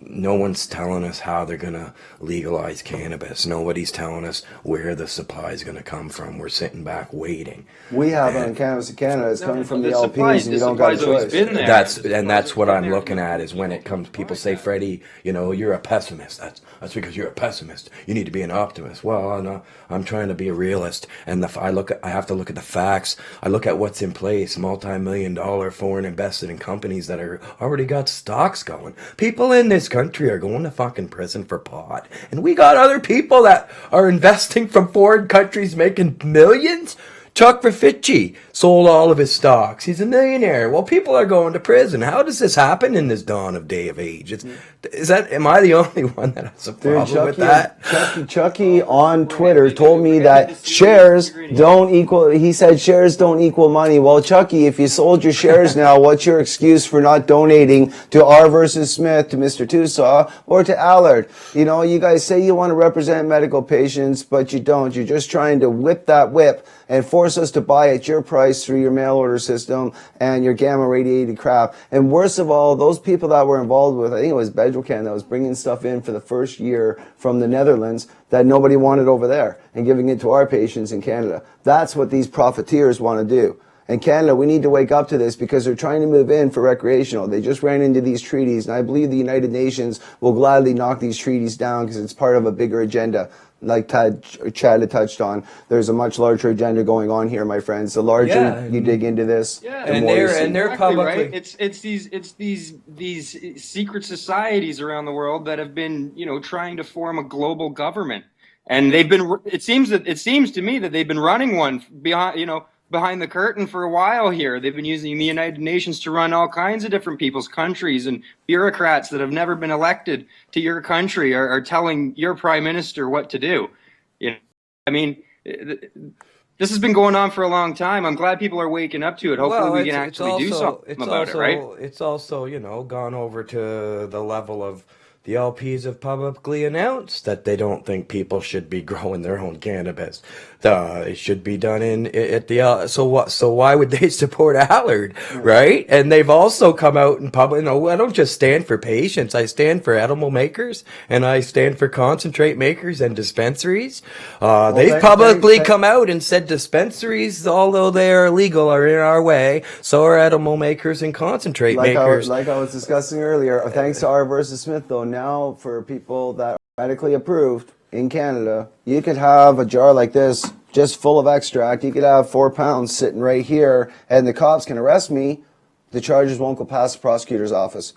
No one's telling us how they're going to legalize cannabis. Nobody's telling us where the supply is going to come from. We're sitting back waiting. We have on Cannabis in Canada. It's coming from the LPs, and you don't got a choice. That's what I'm looking at is when it comes. People say, Freddie, you're a pessimist. That's because you're a pessimist. You need to be an optimist. Well, I'm trying to be a realist, and I have to look at the facts. I look at what's in place. Multi-million-dollar foreign invested in companies that are already got stocks going. People in this country are going to fucking prison for pot. And we got other people that are investing from foreign countries making millions. Chuck Raffici sold all of his stocks. He's a millionaire. Well, people are going to prison. How does this happen in this dawn of day of age? Am I the only one that has a problem with that? Chucky on Twitter told me that shares don't equal, he said shares don't equal money. Well, Chucky, if you sold your shares now, what's your excuse for not donating to R versus Smith, to Mr. Tusaw, or to Allard? You know, you guys say you want to represent medical patients, but you don't. You're just trying to whip that whip and force us to buy at your price through your mail order system and your gamma radiated crap. And worst of all, those people that were involved with, I think it was Bedrocan that was bringing stuff in for the first year from the Netherlands that nobody wanted over there and giving it to our patients in Canada. That's what these profiteers want to do. And Canada, we need to wake up to this because they're trying to move in for recreational. They just ran into these treaties, and I believe the United Nations will gladly knock these treaties down because it's part of a bigger agenda. Like Chad had touched on, there's a much larger agenda going on here, my friends. The larger you dig into this, the more they're publicly right. It's these secret societies around the world that have been, you know, trying to form a global government, and they've been. It seems to me that they've been running one behind the curtain for a while here. They've been using the United Nations to run all kinds of different people's countries, and bureaucrats that have never been elected to your country are telling your prime minister what to do. You know, I mean, this has been going on for a long time. I'm glad people are waking up to it. Hopefully we can actually do something about it, right? It's also, you know, gone over to the level of the LPs have publicly announced that they don't think people should be growing their own cannabis. It should be done at the so why would they support Allard, right? And they've also come out in public. No, I don't just stand for patients. I stand for edible makers, and I stand for concentrate makers and dispensaries. They've publicly come out and said dispensaries, although they are illegal, are in our way. So are edible makers and concentrate makers. Like I was discussing earlier, thanks to R versus Smith, though, now for people that are medically approved in Canada, you could have a jar like this just full of extract. You could have 4 pounds sitting right here, and the cops can arrest me. The charges won't go past the prosecutor's office.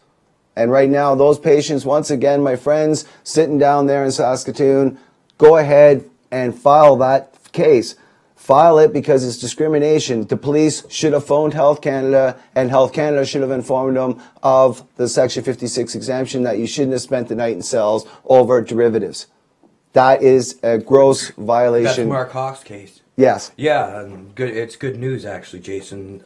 And right now, those patients, once again, my friends sitting down there in Saskatoon, go ahead and file that case. File it because it's discrimination. The police should have phoned Health Canada, and Health Canada should have informed them of the Section 56 exemption that you shouldn't have spent the night in cells over derivatives. That is a gross violation. That's Mark Hawk's case. Yes. Yeah, good. It's good news, actually, Jason.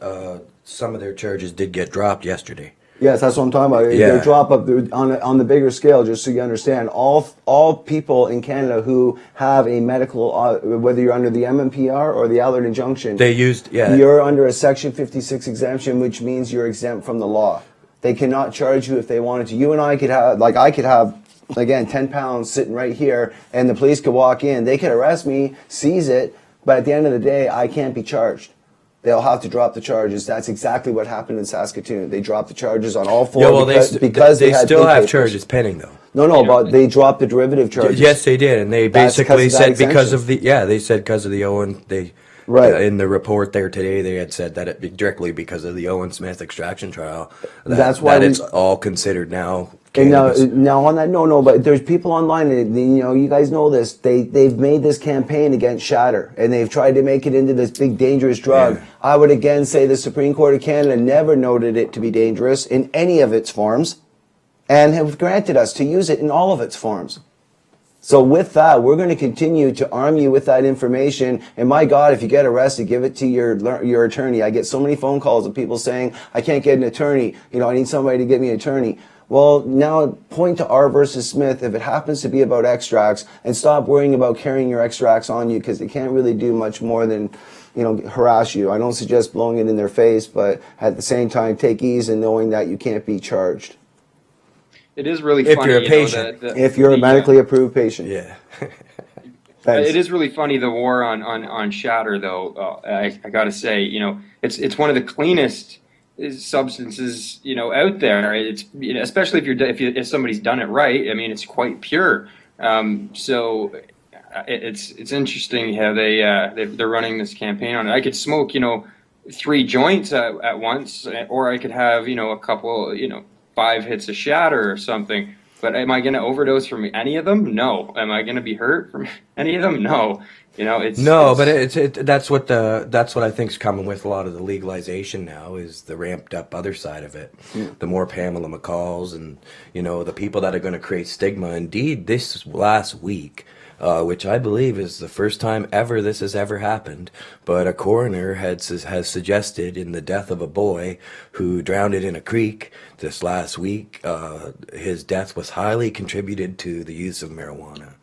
Some of their charges did get dropped yesterday. Yes, that's what I'm talking about. Yeah. They drop up on the bigger scale, just so you understand. All people in Canada who have a medical, whether you're under the MMPR or the Allard injunction, you're under a Section 56 exemption, which means you're exempt from the law. They cannot charge you if they wanted to. You and I could have, I could have, again, 10 pounds sitting right here, and the police could walk in. They could arrest me, seize it, but at the end of the day, I can't be charged. They'll have to drop the charges. That's exactly what happened in Saskatoon. They dropped the charges on all four because they still have charges pending, though. No, but they dropped the derivative charges. Yes, they did, and they basically said because of the Owen. Right. In the report there today, they had said that it directly because of the Owen Smith extraction trial. That's why it's all considered now. And now on that, but there's people online, you guys know this. They've made this campaign against shatter, and they've tried to make it into this big dangerous drug. Yeah. I would again say the Supreme Court of Canada never noted it to be dangerous in any of its forms, and have granted us to use it in all of its forms. So with that, we're going to continue to arm you with that information. And my God, if you get arrested, give it to your attorney. I get so many phone calls of people saying, I can't get an attorney. I need somebody to get me an attorney. Well, now point to R versus Smith if it happens to be about extracts, and stop worrying about carrying your extracts on you, because they can't really do much more than, harass you. I don't suggest blowing it in their face, but at the same time, take ease in knowing that you can't be charged. It is really funny. If you're a patient. If you're a medically approved patient. Yeah. It is really funny, the war on shatter, though. I got to say, it's one of the cleanest substances, out there. It's especially if somebody's done it right. I mean, it's quite pure. So it's interesting how they're running this campaign on it. I could smoke, 3 joints at once, or I could have, a couple, 5 hits of shatter or something. But am I going to overdose from any of them? No. Am I going to be hurt from any of them? No. You know, that's what I think's coming with a lot of the legalization now is the ramped up other side of it. The more Pamela McCalls and, you know, the people that are going to create stigma. Indeed, this last week, which I believe is the first time ever this has ever happened, but a coroner has suggested in the death of a boy who drowned in a creek this last week, his death was highly contributed to the use of marijuana.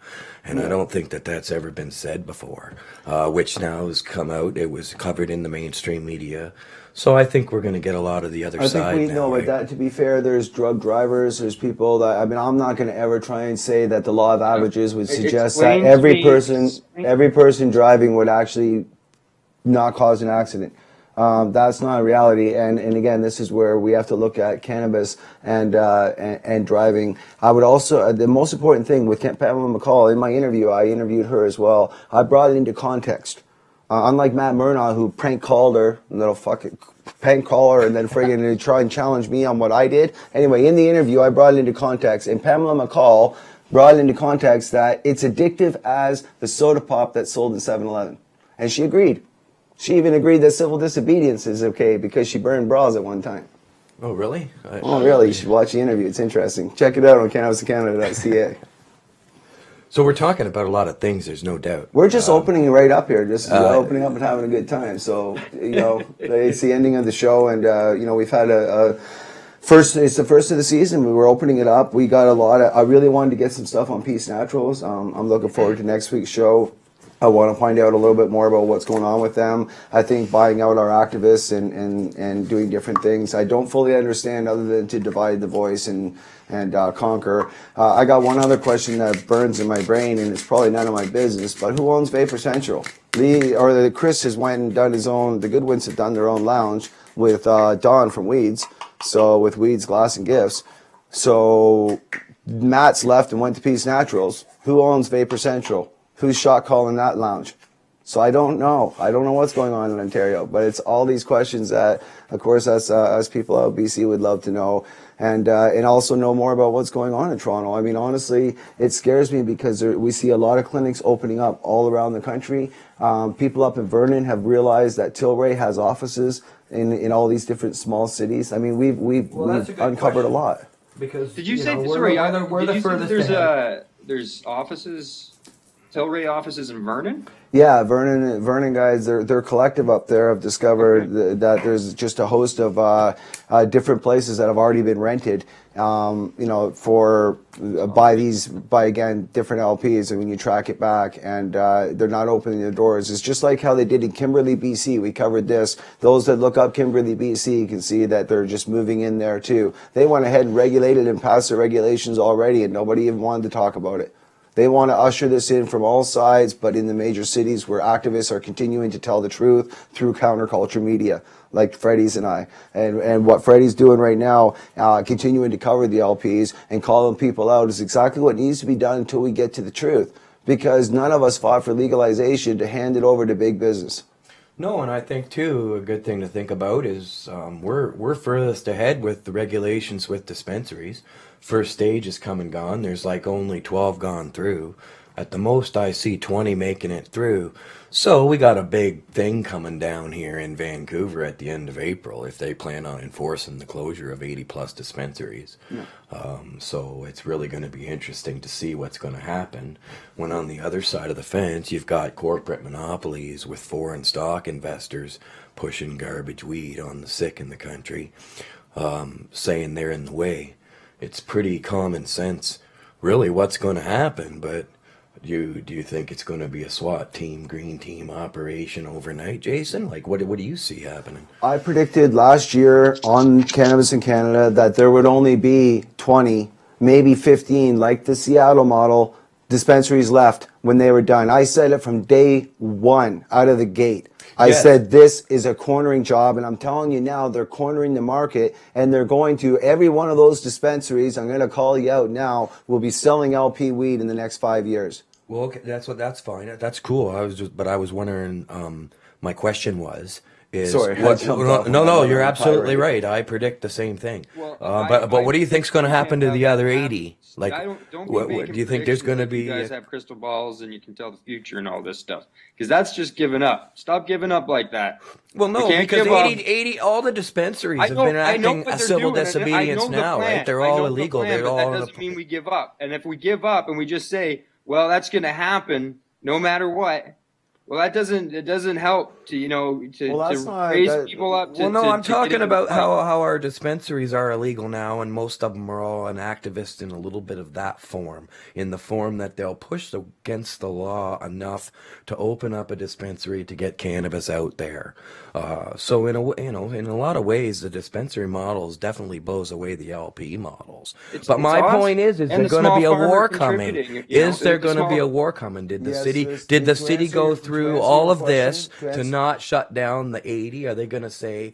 And I don't think that that's ever been said before, which now has come out. It was covered in the mainstream media. So I think we're going to get a lot of the other side. I think we know, right? but that, to be fair, there's drug drivers, there's people that, I mean, I'm not going to ever try and say that the law of averages would suggest that every person driving would actually not cause an accident. That's not a reality, and again, this is where we have to look at cannabis and driving. I would also, the most important thing with Pamela McCall, in my interview, I interviewed her as well. I brought it into context. Unlike Matt Murnaugh, who prank called her, and then friggin' try and challenge me on what I did. Anyway, in the interview, I brought it into context, and Pamela McCall brought it into context that it's addictive as the soda pop that's sold in 7-Eleven. And she agreed. She even agreed that civil disobedience is okay because she burned bras at one time. Oh, really? Really? You should watch the interview. It's interesting. Check it out on cannabisincanada.ca. So we're talking about a lot of things, there's no doubt. We're just opening right up here, just opening up and having a good time. So, you know, it's the ending of the show, and, you know, we've had it's the first of the season. We were opening it up. We got I really wanted to get some stuff on Peace Naturals. I'm looking forward to next week's show. I want to find out a little bit more about what's going on with them. I think buying out our activists and doing different things. I don't fully understand other than to divide the voice and conquer. I got one other question that burns in my brain, and it's probably none of my business, but who owns Vapor Central? Chris has went and done his own, the Goodwins have done their own lounge with Don from Weeds, so with Weeds, Glass and Gifts. So Matt's left and went to Peace Naturals. Who owns Vapor Central? Who's shot calling that lounge? So I don't know. I don't know what's going on in Ontario, but it's all these questions that, of course, us people out of BC would love to know, and also know more about what's going on in Toronto. I mean, honestly, it scares me because we see a lot of clinics opening up all around the country. People up in Vernon have realized that Tilray has offices in all these different small cities. I mean, we've uncovered a lot. Because did you say there's offices? Tilray offices in Vernon? Yeah, Vernon guys, their collective up there have discovered that there's just a host of different places that have already been rented, you know, by different LPs, and when you track it back, and they're not opening their doors. It's just like how they did in Kimberley, BC. We covered this. Those that look up Kimberley, BC can see that they're just moving in there too. They went ahead and regulated and passed the regulations already, and nobody even wanted to talk about it. They want to usher this in from all sides, but in the major cities where activists are continuing to tell the truth through counterculture media, like Freddie's and I. And what Freddie's doing right now, continuing to cover the LPs and calling people out, is exactly what needs to be done until we get to the truth. Because none of us fought for legalization to hand it over to big business. No, and I think, too, a good thing to think about is we're furthest ahead with the regulations with dispensaries. First stage is come and gone. There's like only 12 gone through. At the most, I see 20 making it through. So we got a big thing coming down here in Vancouver at the end of April if they plan on enforcing the closure of 80-plus dispensaries. Yeah. So it's really going to be interesting to see what's going to happen when on the other side of the fence you've got corporate monopolies with foreign stock investors pushing garbage weed on the sick in the country, saying they're in the way. It's pretty common sense, really, what's going to happen, but do you think it's going to be a SWAT team, green team operation overnight, Jason? Like, what do you see happening? I predicted last year on Cannabis in Canada that there would only be 20, maybe 15, like the Seattle model, dispensaries left when they were done. I said it from day one, out of the gate. I said this is a cornering job, and I'm telling you now, they're cornering the market, and they're going to, every one of those dispensaries, I'm going to call you out now, will be selling LP weed in the next 5 years. Well, okay, that's fine. That's cool. I was wondering, my question was, is Sorry, what, I jumped off no, on no, that you're one. absolutely Tirade. right. I predict the same thing. Well, But what do you think's going to happen to the other 80? Like, I don't be what making do you think there's going to predictions like be? you guys have crystal balls and you can tell the future and all this stuff, because that's just giving up. Stop giving up like that. Well, no, We can't because give up. 80, all the dispensaries I have know- been I know acting what a they're civil doing, and I disobedience know the now, plan. right? They're I all know the illegal. plan, They're but all that on doesn't mean we give up. And if we give up and we just say, well, that's going to happen no matter what, well, it doesn't help to, Well, that's not- raise that- people up to. Well, no, to- I'm to get talking in the about fight. how our dispensaries are illegal now, and most of them are all an activist in a little bit of that form, in the form that they'll push against the law enough to open up a dispensary to get cannabis out there. So in a lot of ways, the dispensary models definitely blows away the LP models. But my awesome. point is And there the going to small be a farmer war coming? contributing, Is there the going to be small- a war coming? Did the Yes, city this- did the to city answer go your- through to answer all your of this question, to to answer- not shut down the 80? Are they going to say,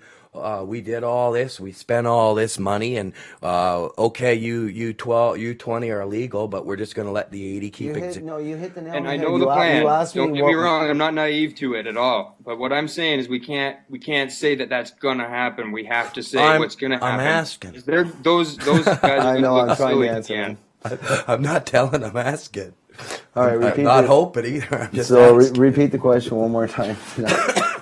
we did all this, we spent all this money, and okay, you 20 are illegal, but we're just going to let the 80 keep You existing? hit the nail on And the I head. know the plan. You asked Don't me get me what- wrong. I'm not naive to it at all. But what I'm saying is we can't say that that's gonna happen. We have to say what's gonna happen. I'm asking. Is there those guys? Are I know, gonna look I'm trying silly to at answer the end. I'm not telling, I'm asking. All right, I'm repeat not it. hoping either. I'm just So asking. repeat the question one more time.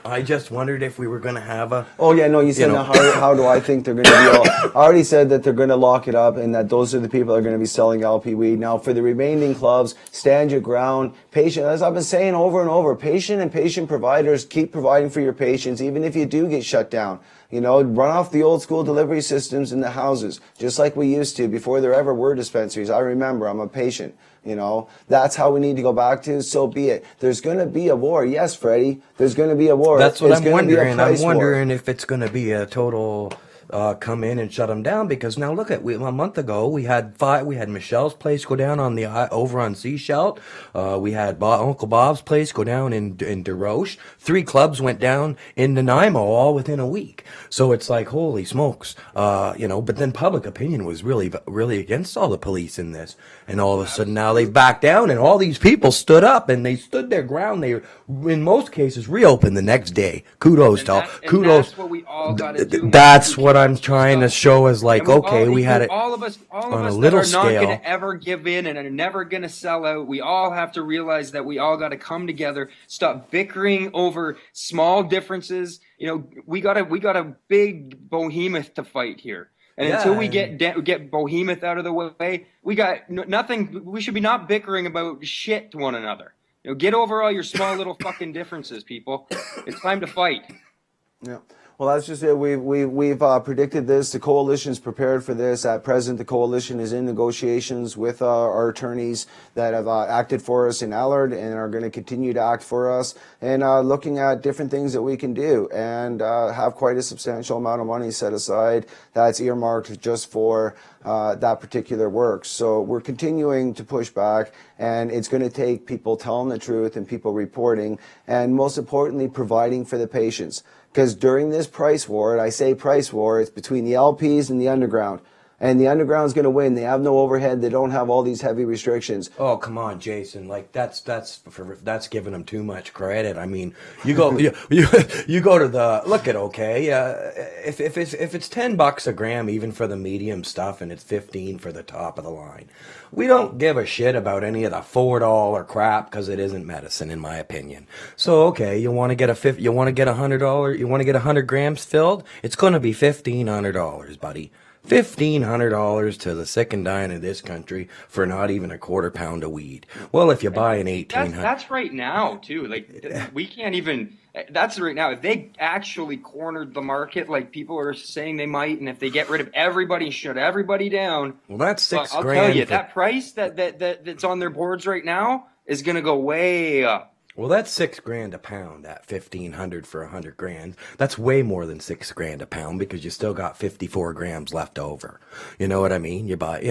I just wondered if we were going to have a. Oh yeah, no. You said know. now how do I think they're going to be? I already said that they're going to lock it up, and that those are the people that are going to be selling LP weed. Now, for the remaining clubs, stand your ground. Patient, as I've been saying over and over, patient providers keep providing for your patients, even if you do get shut down. Run off the old school delivery systems in the houses, just like we used to before there ever were dispensaries. I remember, I'm a patient. That's how we need to go back to. So be it. There's going to be a war. Yes, Freddie. There's going to be a war. That's what It's I'm gonna be a wondering. I'm price war. wondering if it's going to be a total come in and shut them down, because now look at a month ago we had Michelle's place go down on the over on Seashell. We had Uncle Bob's place go down in DeRoche. 3 clubs went down in Nanaimo all within a week. So it's like, holy smokes, but then public opinion was really against all the police in this, and all of a sudden now they've backed down, and all these people stood up and they stood their ground. They in most cases reopened the next day. Kudos to all. Kudos. That's what we all got to do. That's what I'm trying to show is like, we had it all of us on a that little are not going scale. to ever give in and are never going to sell out. We all have to realize that we all got to come together, stop bickering over small differences. We got a big behemoth to fight here. And until we get behemoth out of the way, we got nothing. We should be not bickering about shit to one another. Get over all your small little fucking differences, people. It's time to fight. Yeah. Well, that's just it. We've predicted this. The coalition's prepared for this. At present, the coalition is in negotiations with our attorneys that have acted for us in Allard and are going to continue to act for us, and looking at different things that we can do, and have quite a substantial amount of money set aside that's earmarked just for that particular work. So we're continuing to push back, and it's going to take people telling the truth and people reporting, and most importantly, providing for the patients. Because during this price war, and I say price war, it's between the LPs and the underground. And the underground's going to win. They have no overhead. They don't have all these heavy restrictions. Oh, come on, Jason! Like that's giving them too much credit. I mean, you go you go to the look at if it's $10 a gram even for the medium stuff, and it's 15 for the top of the line, we don't give a shit about any of the $4 crap because it isn't medicine, in my opinion. So you want to get $100, you want to get 100 grams filled, it's going to be $1,500, buddy. $1,500 to the sick and dying of this country for not even a quarter pound of weed. Well, if you buy an 1800, that's right now too. Like we can't even. That's right now. If they actually cornered the market like people are saying they might, and if they get rid of everybody, shut everybody down. Well, that's $6 I'll grand. tell you, that price that's on their boards right now is going to go way up. Well, that's $6 grand a pound at 1,500 for 100 grand. That's way more than $6 grand a pound because you still got 54 grams left over. You know what I mean? You buy,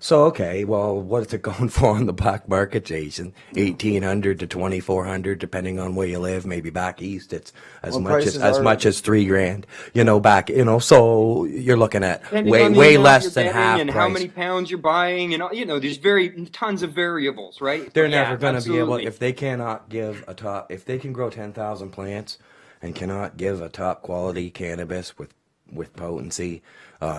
So well, what is it going for on the black market, Jason? 1,800 to 2,400, depending on where you live. Maybe back east, it's as much as $3 grand. Back. So you're looking at way less than half and price. how many pounds you're buying, and there's tons of variables, right? They're never going to be able, if they cannot give if they can grow 10,000 plants and cannot give a top quality cannabis with potency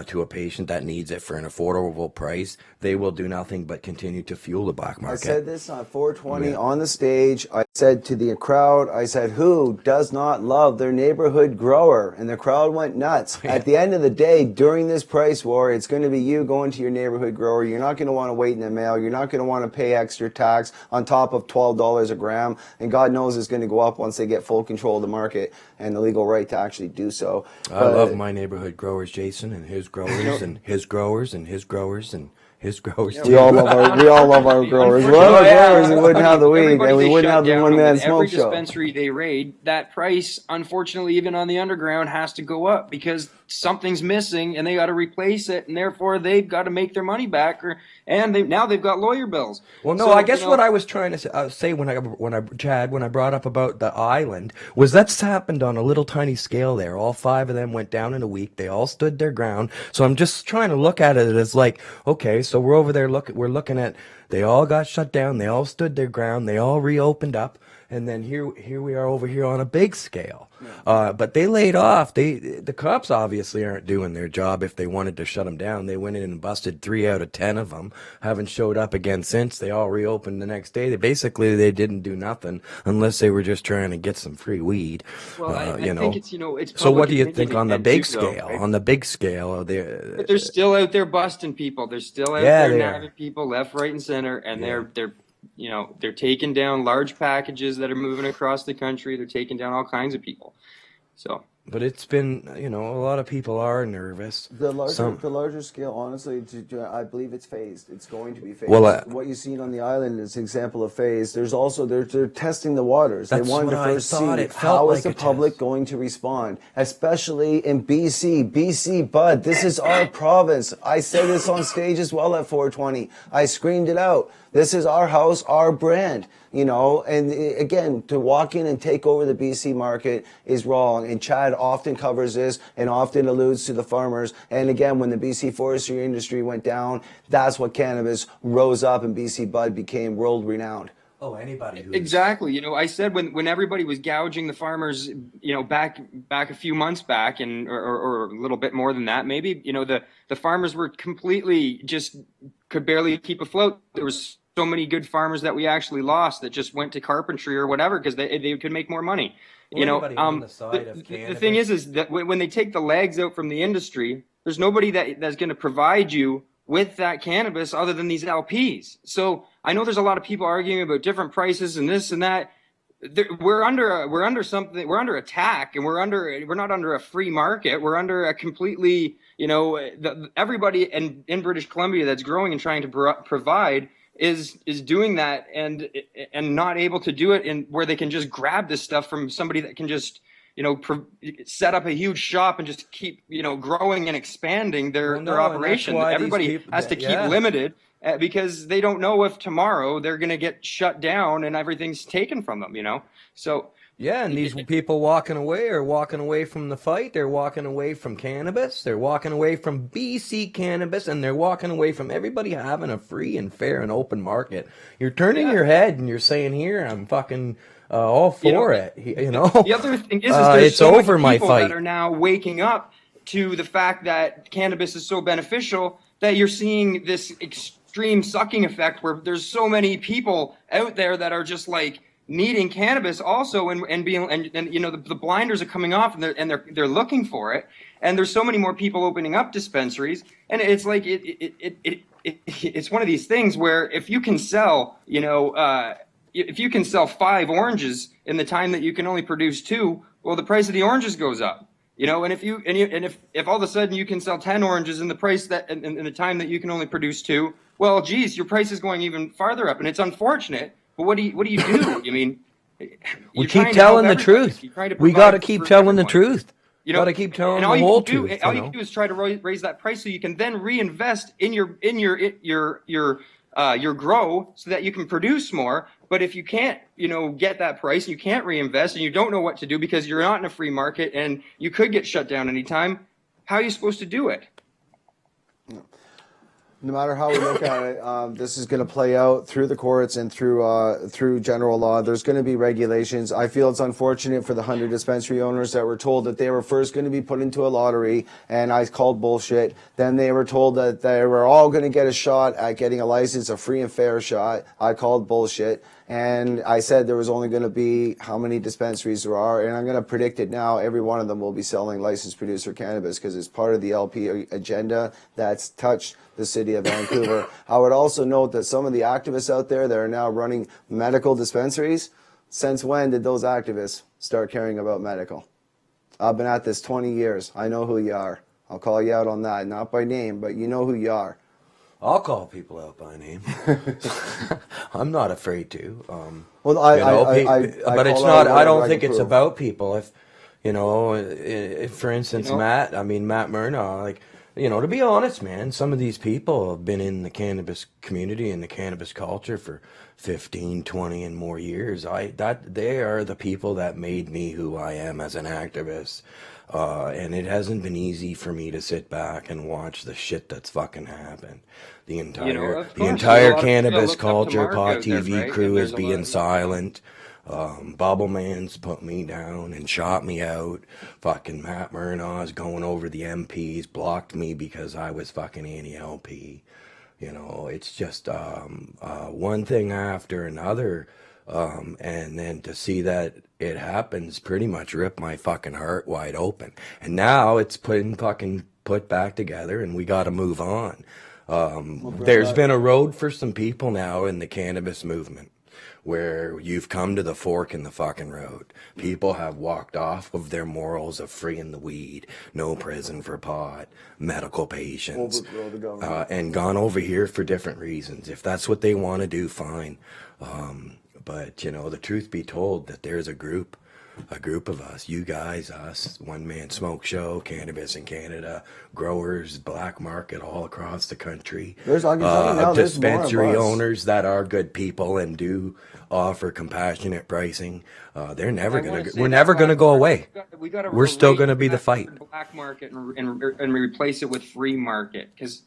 to a patient that needs it for an affordable price, they will do nothing but continue to fuel the black market. I said this on 420 on the stage. I said to the crowd, I said, who does not love their neighborhood grower? And the crowd went nuts. At the end of the day, during this price war, it's going to be you going to your neighborhood grower. You're not going to want to wait in the mail. You're not going to want to pay extra tax on top of $12 a gram. And God knows it's going to go up once they get full control of the market and the legal right to actually do so. I love my neighborhood growers, Jason, and his growers, and his growers, and his growers, and his growers. We all love our growers. Without our growers, we wouldn't have the weed, and we wouldn't have the one-man smoke show. Every dispensary they raid, that price, unfortunately, even on the underground, has to go up because something's missing, and they got to replace it, and therefore they've got to make their money back, now they've got lawyer bills. Well, no, so, I guess what I was trying to say when I brought up about the island was that's happened on a little tiny scale there. All 5 of them went down in a week. They all stood their ground. So I'm just trying to look at it as like, okay, so we're over there we're looking at, they all got shut down. They all stood their ground. They all reopened up. And then here we are over here on a big scale. But they laid off. The cops obviously aren't doing their job if they wanted to shut them down. They went in and busted 3 out of 10 of them. Haven't showed up again since. They all reopened the next day. They didn't do nothing unless they were just trying to get some free weed. Well, I think it's so what do you think on the big too, scale? right? On the big scale, they're still out there busting people. They're still out there nabbing people left, right, and center, and they're taking down large packages that are moving across the country. They're taking down all kinds of people. So, but it's been, a lot of people are nervous. The larger scale, honestly, I believe it's phased. It's going to be phased. Well, what you've seen on the island is an example of phase. There's also they're testing the waters. They wanted to first see how is the public going to respond, especially in BC. BC, bud, this is our province. I said this on stage as well at 420. I screamed it out. This is our house, our brand, and again, to walk in and take over the BC market is wrong. And Chad often covers this and often alludes to the farmers. And again, when the BC forestry industry went down, that's what cannabis rose up and BC Bud became world renowned. Oh, anybody who exactly. I said when everybody was gouging the farmers, back a few months back, or a little bit more than that, maybe, the farmers were completely could barely keep afloat. There was so many good farmers that we actually lost that just went to carpentry or whatever because they could make more money. The thing is that when they take the legs out from the industry, there's nobody that's going to provide you with that cannabis other than these LPs. So I know there's a lot of people arguing about different prices and this and that. We're under something. We're under attack, and we're not under a free market. We're under a completely, everybody in British Columbia that's growing and trying to provide is doing that and not able to do it in where they can just grab this stuff from somebody that can just set up a huge shop and just keep growing and expanding their operation. Everybody has to keep limited because they don't know if tomorrow they're going to get shut down and everything's taken from them. So. Yeah, and these people walking away are walking away from the fight. They're walking away from cannabis. They're walking away from BC cannabis, and they're walking away from everybody having a free and fair and open market. You're turning your head and you're saying, "Here, I'm fucking all for it." The other thing is there's it's so over many my people fight. that are now waking up to the fact that cannabis is so beneficial that you're seeing this extreme sucking effect where there's so many people out there that are just like needing cannabis also and the blinders are coming off and they're looking for it, and there's so many more people opening up dispensaries, and it's like it's one of these things where if you can sell if you can sell 5 oranges in the time that you can only produce 2, well, the price of the oranges goes up. And if all of a sudden you can sell 10 oranges in the price that in the time that you can only produce 2, well, geez, your price is going even farther up, and it's unfortunate. But what do you do? We keep telling the truth. We got to keep telling the truth. Got to keep telling the whole truth. All you can do is try to raise that price so you can then reinvest in your grow so that you can produce more. But if you can't, get that price, and you can't reinvest, and you don't know what to do because you're not in a free market and you could get shut down anytime, how are you supposed to do it? No matter how we look at it, this is going to play out through the courts and through general law. There's going to be regulations. I feel it's unfortunate for the 100 dispensary owners that were told that they were first going to be put into a lottery, and I called bullshit. Then they were told that they were all going to get a shot at getting a license, a free and fair shot. I called bullshit. And I said there was only going to be how many dispensaries there are, and I'm going to predict it now. Every one of them will be selling licensed producer cannabis because it's part of the LP agenda that's touched the city of Vancouver. I would also note that some of the activists out there that are now running medical dispensaries, since when did those activists start caring about medical? I've been at this 20 years. I know who you are. I'll call you out on that, not by name, but you know who you are. I'll call people out by name. I'm not afraid to. Well, but it's not. I don't think it's about people. If if for instance, Matt Murnaugh, like, to be honest, man, some of these people have been in the cannabis community and the cannabis culture for 15, 20 and more years. They are the people that made me who I am as an activist. And it hasn't been easy for me to sit back and watch the shit that's fucking happened. The entire cannabis culture, Pot TV crew is being silent. Bubbleman's put me down and shot me out. Fucking Matt Murnaugh's going over the MPs, blocked me because I was fucking anti-LP. It's just one thing after another. And then to see that it happens pretty much ripped my fucking heart wide open. And now it's put back together and we got to move on. There's been a road for some people now in the cannabis movement where you've come to the fork in the fucking road. People have walked off of their morals of freeing the weed, no prison for pot, medical patients, and gone over here for different reasons. If that's what they want to do, fine. But the truth be told, that there's a group of us, you guys, us, One Man Smoke Show, Cannabis in Canada, growers, black market all across the country. Dispensary owners that are good people and do offer compassionate pricing. We're never gonna go away. We're still gonna be the fight. Black market and replace it with free market, because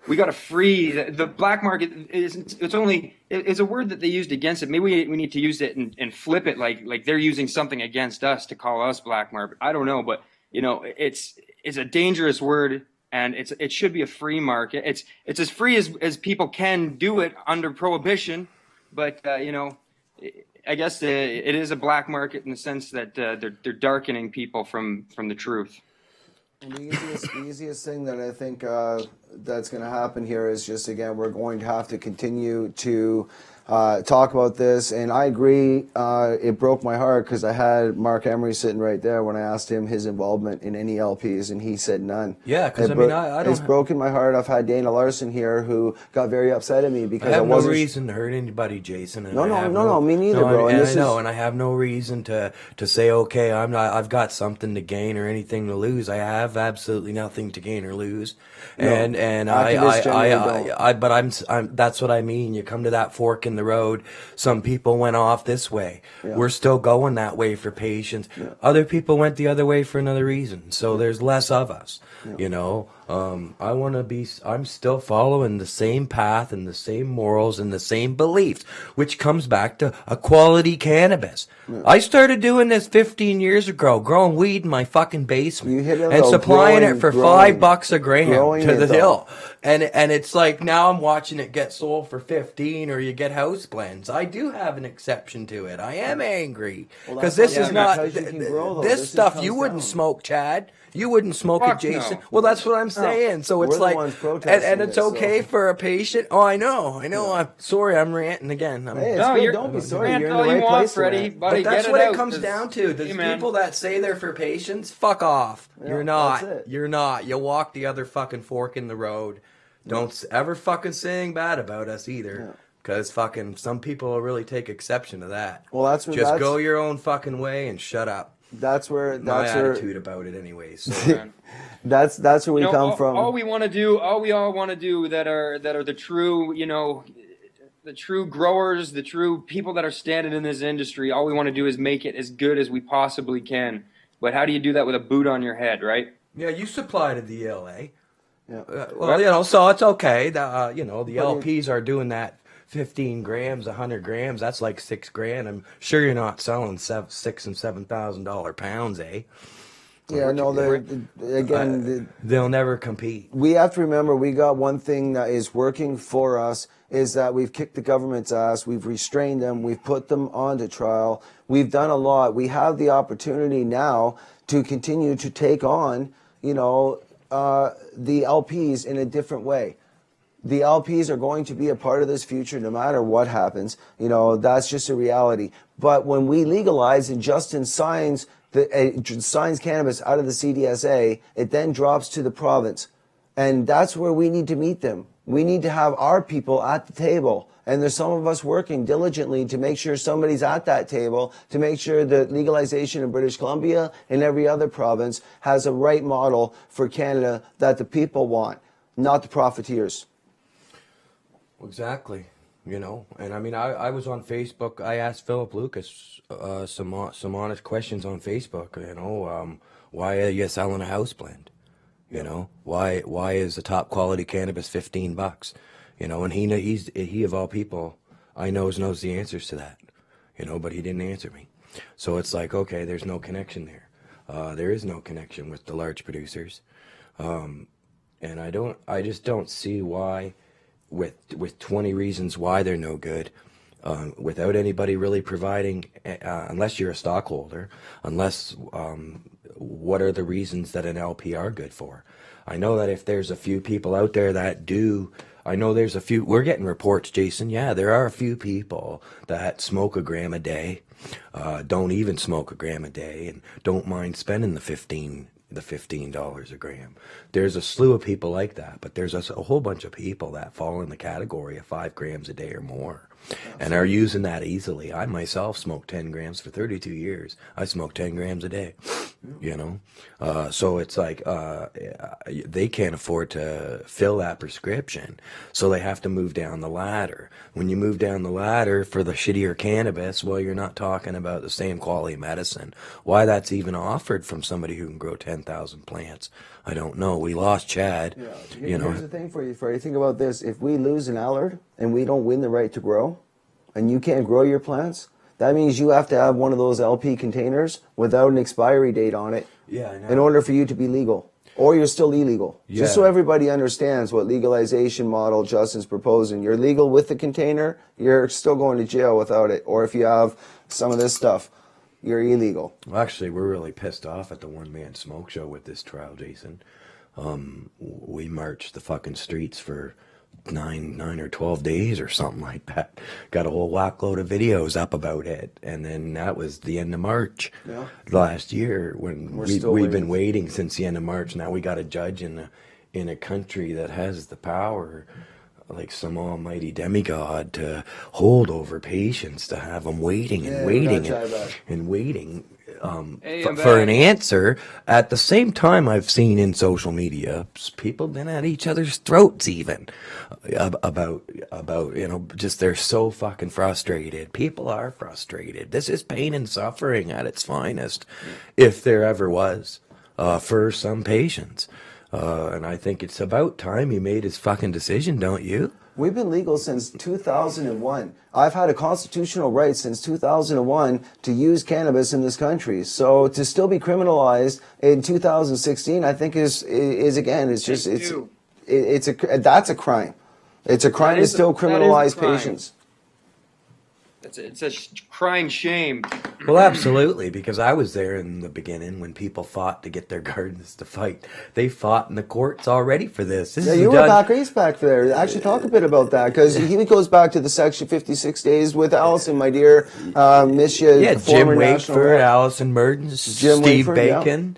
we got to free the black market. It's a word that they used against it. Maybe we need to use it and flip it like they're using something against us to call us black market. I don't know, but it's a dangerous word, and it should be a free market. It's as free as people can do it under prohibition, but I guess it is a black market in the sense that they're darkening people from the truth. And the easiest thing that I think that's going to happen here is just, again, we're going to have to continue to talk about this. And I agree, it broke my heart because I had Mark Emery sitting right there when I asked him his involvement in any LPs, and he said none. Yeah, because I don't. It's broken my heart. I've had Dana Larson here who got very upset at me because I have no reason to hurt anybody, Jason. And no, me neither, bro. And I have no reason to say, okay, I've got something to gain or anything to lose. I have absolutely nothing to gain or lose. But that's what I mean. You come to that fork in the road. Some people went off this way. Yeah. We're still going that way for patients. Yeah. Other people went the other way for another reason. So there's less of us. Yeah. I'm still following the same path and the same morals and the same beliefs, which comes back to a quality cannabis. Yeah. I started doing this 15 years ago, growing weed in my fucking basement and supplying it for $5 a gram to the hill. And it's like now I'm watching it get sold for 15, or you get house blends. I do have an exception to it. I am angry because this is not this stuff you wouldn't smoke, Chad. You wouldn't smoke it, Jason. No. Well, that's what I'm saying. So it's like, and it's okay for a patient. Oh, I know. I'm sorry. I'm ranting again. Don't be sorry. You're in the right place, Freddie. But that's what it comes down to. The people that say they're for patients, fuck off. Yeah, you're not. You're not. You walk the other fucking fork in the road. Don't ever fucking say anything bad about us either. Because fucking some people will really take exception to that. Well, just go your own fucking way and shut up. That's where my attitude about it, anyways. So. that's where we come from. All we all want to do that are the true, the true growers, the true people that are standing in this industry. All we want to do is make it as good as we possibly can. But how do you do that with a boot on your head, right? Yeah, you supply to the LA. Yeah. Well, you know, so it's okay. You know, the LPs are doing that 15 grams, 100 grams. That's like $6,000. I'm sure you're not selling $6,000 and $7,000 pounds, eh? Yeah, no, they'll never compete. We have to remember, we got one thing that is working for us is that we've kicked the government's ass, we've restrained them, we've put them onto trial, we've done a lot. We have the opportunity now to continue to take on, you know, the LPs in a different way. The LPs are going to be a part of this future no matter what happens. You know, that's just a reality. But when we legalize and Justin signs cannabis out of the CDSA, it then drops to the province. And that's where we need to meet them. We need to have our people at the table. And there's some of us working diligently to make sure somebody's at that table, to make sure that legalization in British Columbia and every other province has a right model for Canada that the people want, not the profiteers. Exactly. You know, and I mean, I was on Facebook. I asked Philip Lucas some honest questions on Facebook. You know, why are you selling a house blend? You know, why is the top quality cannabis $15? You know, and he of all people I knows the answers to that. You know, but he didn't answer me. So it's like, okay, there's no connection there. There is no connection with the large producers, and I just don't see why. With 20 reasons why they're no good, without anybody really providing, unless you're a stockholder, what are the reasons that an LP are good for? I know that if there's a few people out there that do, we're getting reports, Jason, yeah, there are a few people that smoke a gram a day, don't even smoke a gram a day, and don't mind spending the $15 a gram. There's a slew of people like that, but there's a whole bunch of people that fall in the category of 5 grams a day or more. Absolutely. And are using that easily. I myself smoked 10 grams for 32 years. I smoke 10 grams a day, you know? So it's like they can't afford to fill that prescription, so they have to move down the ladder. When you move down the ladder for the shittier cannabis, well, you're not talking about the same quality medicine. Why that's even offered from somebody who can grow 10,000 plants, I don't know. We lost Chad. Yeah. You know. Here's the thing for you, Freddie. Think about this. If we lose an Allard and we don't win the right to grow, and you can't grow your plants, that means you have to have one of those LP containers without an expiry date on it in order for you to be legal. Or you're still illegal. Yeah. Just so everybody understands what legalization model Justin's proposing. You're legal with the container, you're still going to jail without it. Or if you have some of this stuff, you're illegal. Well, actually, we're really pissed off at the one-man smoke show with this trial, Jason. We marched the fucking streets for 9 or 12 days or something like that. Got a whole whackload of videos up about it, and then that was the end of March last year. When we've been waiting since the end of March. Now we got a judge in a country that has the power, like some almighty demigod, to hold over patients, to have them waiting and waiting and waiting for an answer. At the same time, I've seen in social media people been at each other's throats even about you know, just they're so fucking frustrated. People are frustrated. This is pain and suffering at its finest, if there ever was, for some patients. And I think it's about time he made his fucking decision, don't you? We've been legal since 2001. I've had a constitutional right since 2001 to use cannabis in this country. So to still be criminalized in 2016, I think is again, it's just that's a crime. It's a crime to still criminalize patients. It's a crying shame. Well, absolutely, because I was there in the beginning when people fought to get their gardens to fight. They fought in the courts already for this. You were back there. Actually, talk a bit about that, because he goes back to the Section 56 days with Allison, my dear. Miss you. Yeah, Jim Wakeford, Allison Mertens, Steve Bacon.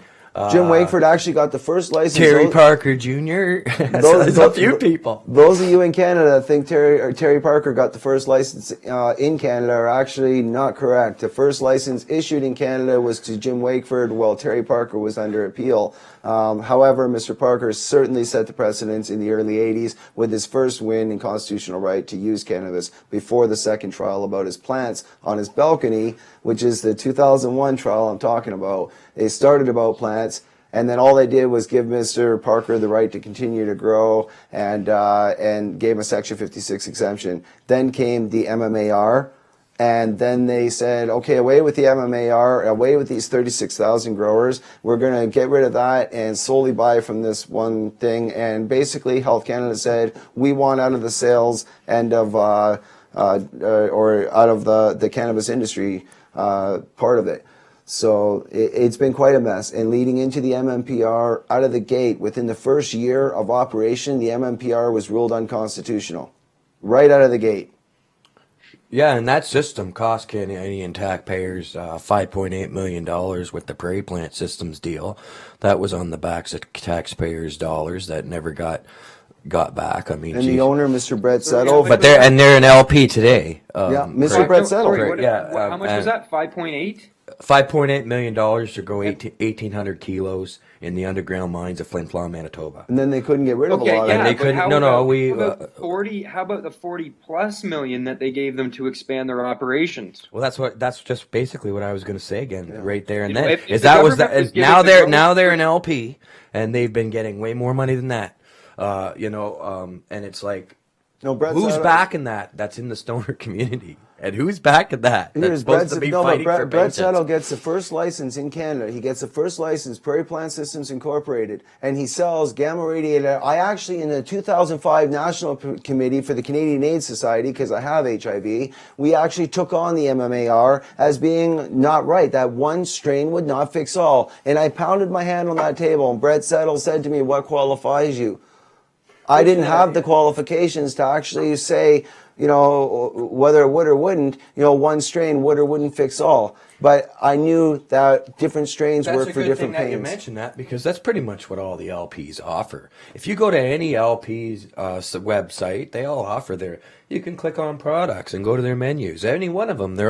Jim Wakeford actually got the first license. Terry Parker Jr. There's a few people. Those of you in Canada that think Terry Parker got the first license in Canada are actually not correct. The first license issued in Canada was to Jim Wakeford while Terry Parker was under appeal. However, Mr. Parker certainly set the precedence in the early 80s with his first win in constitutional right to use cannabis before the second trial about his plants on his balcony, which is the 2001 trial I'm talking about. It started about plants. And then all they did was give Mr. Parker the right to continue to grow and gave him a Section 56 exemption. Then came the MMAR, and then they said, okay, away with the MMAR, away with these 36,000 growers. We're going to get rid of that and solely buy from this one thing. And basically, Health Canada said, we want out of the sales end of, or out of the cannabis industry part of it. So it's been quite a mess. And leading into the MMPR, out of the gate, within the first year of operation, the MMPR was ruled unconstitutional. Right out of the gate. Yeah, and that system cost Canadian taxpayers $5.8 million with the Prairie Plant Systems deal. That was on the backs of taxpayers' dollars that never got back. I mean, and the owner, Mr. Brett Settle. But they're an LP today. Yeah, Mr. Brett Settle. How much was that? 5.8? $5.8 million to grow 1,800 kilos in the underground mines of Flin Flon, Manitoba. And then they couldn't get rid of a lot of it. And they couldn't. How about the 40+ million that they gave them to expand their operations? Well, that's just basically what I was going to say again, right there and You know, then. if Now they're an LP, and they've been getting way more money than that. And it's like, who's backing that? That's in the stoner community. And who's backing that? That's supposed to be fighting for Brett patients. Settle gets the first license in Canada. He gets the first license, Prairie Plant Systems Incorporated, and he sells gamma radiated. I actually, in the 2005 National Committee for the Canadian AIDS Society, because I have HIV, we actually took on the MMAR as being not right. That one strain would not fix all. And I pounded my hand on that table, and Brett Settle said to me, what qualifies you? I didn't have the qualifications to actually say, whether it would or wouldn't, one strain would or wouldn't fix all. But I knew that different strains work for different pains. That's a good thing that you mentioned that, because that's pretty much what all the LPs offer. If you go to any LP's website, they all offer you can click on products and go to their menus. Any one of them, they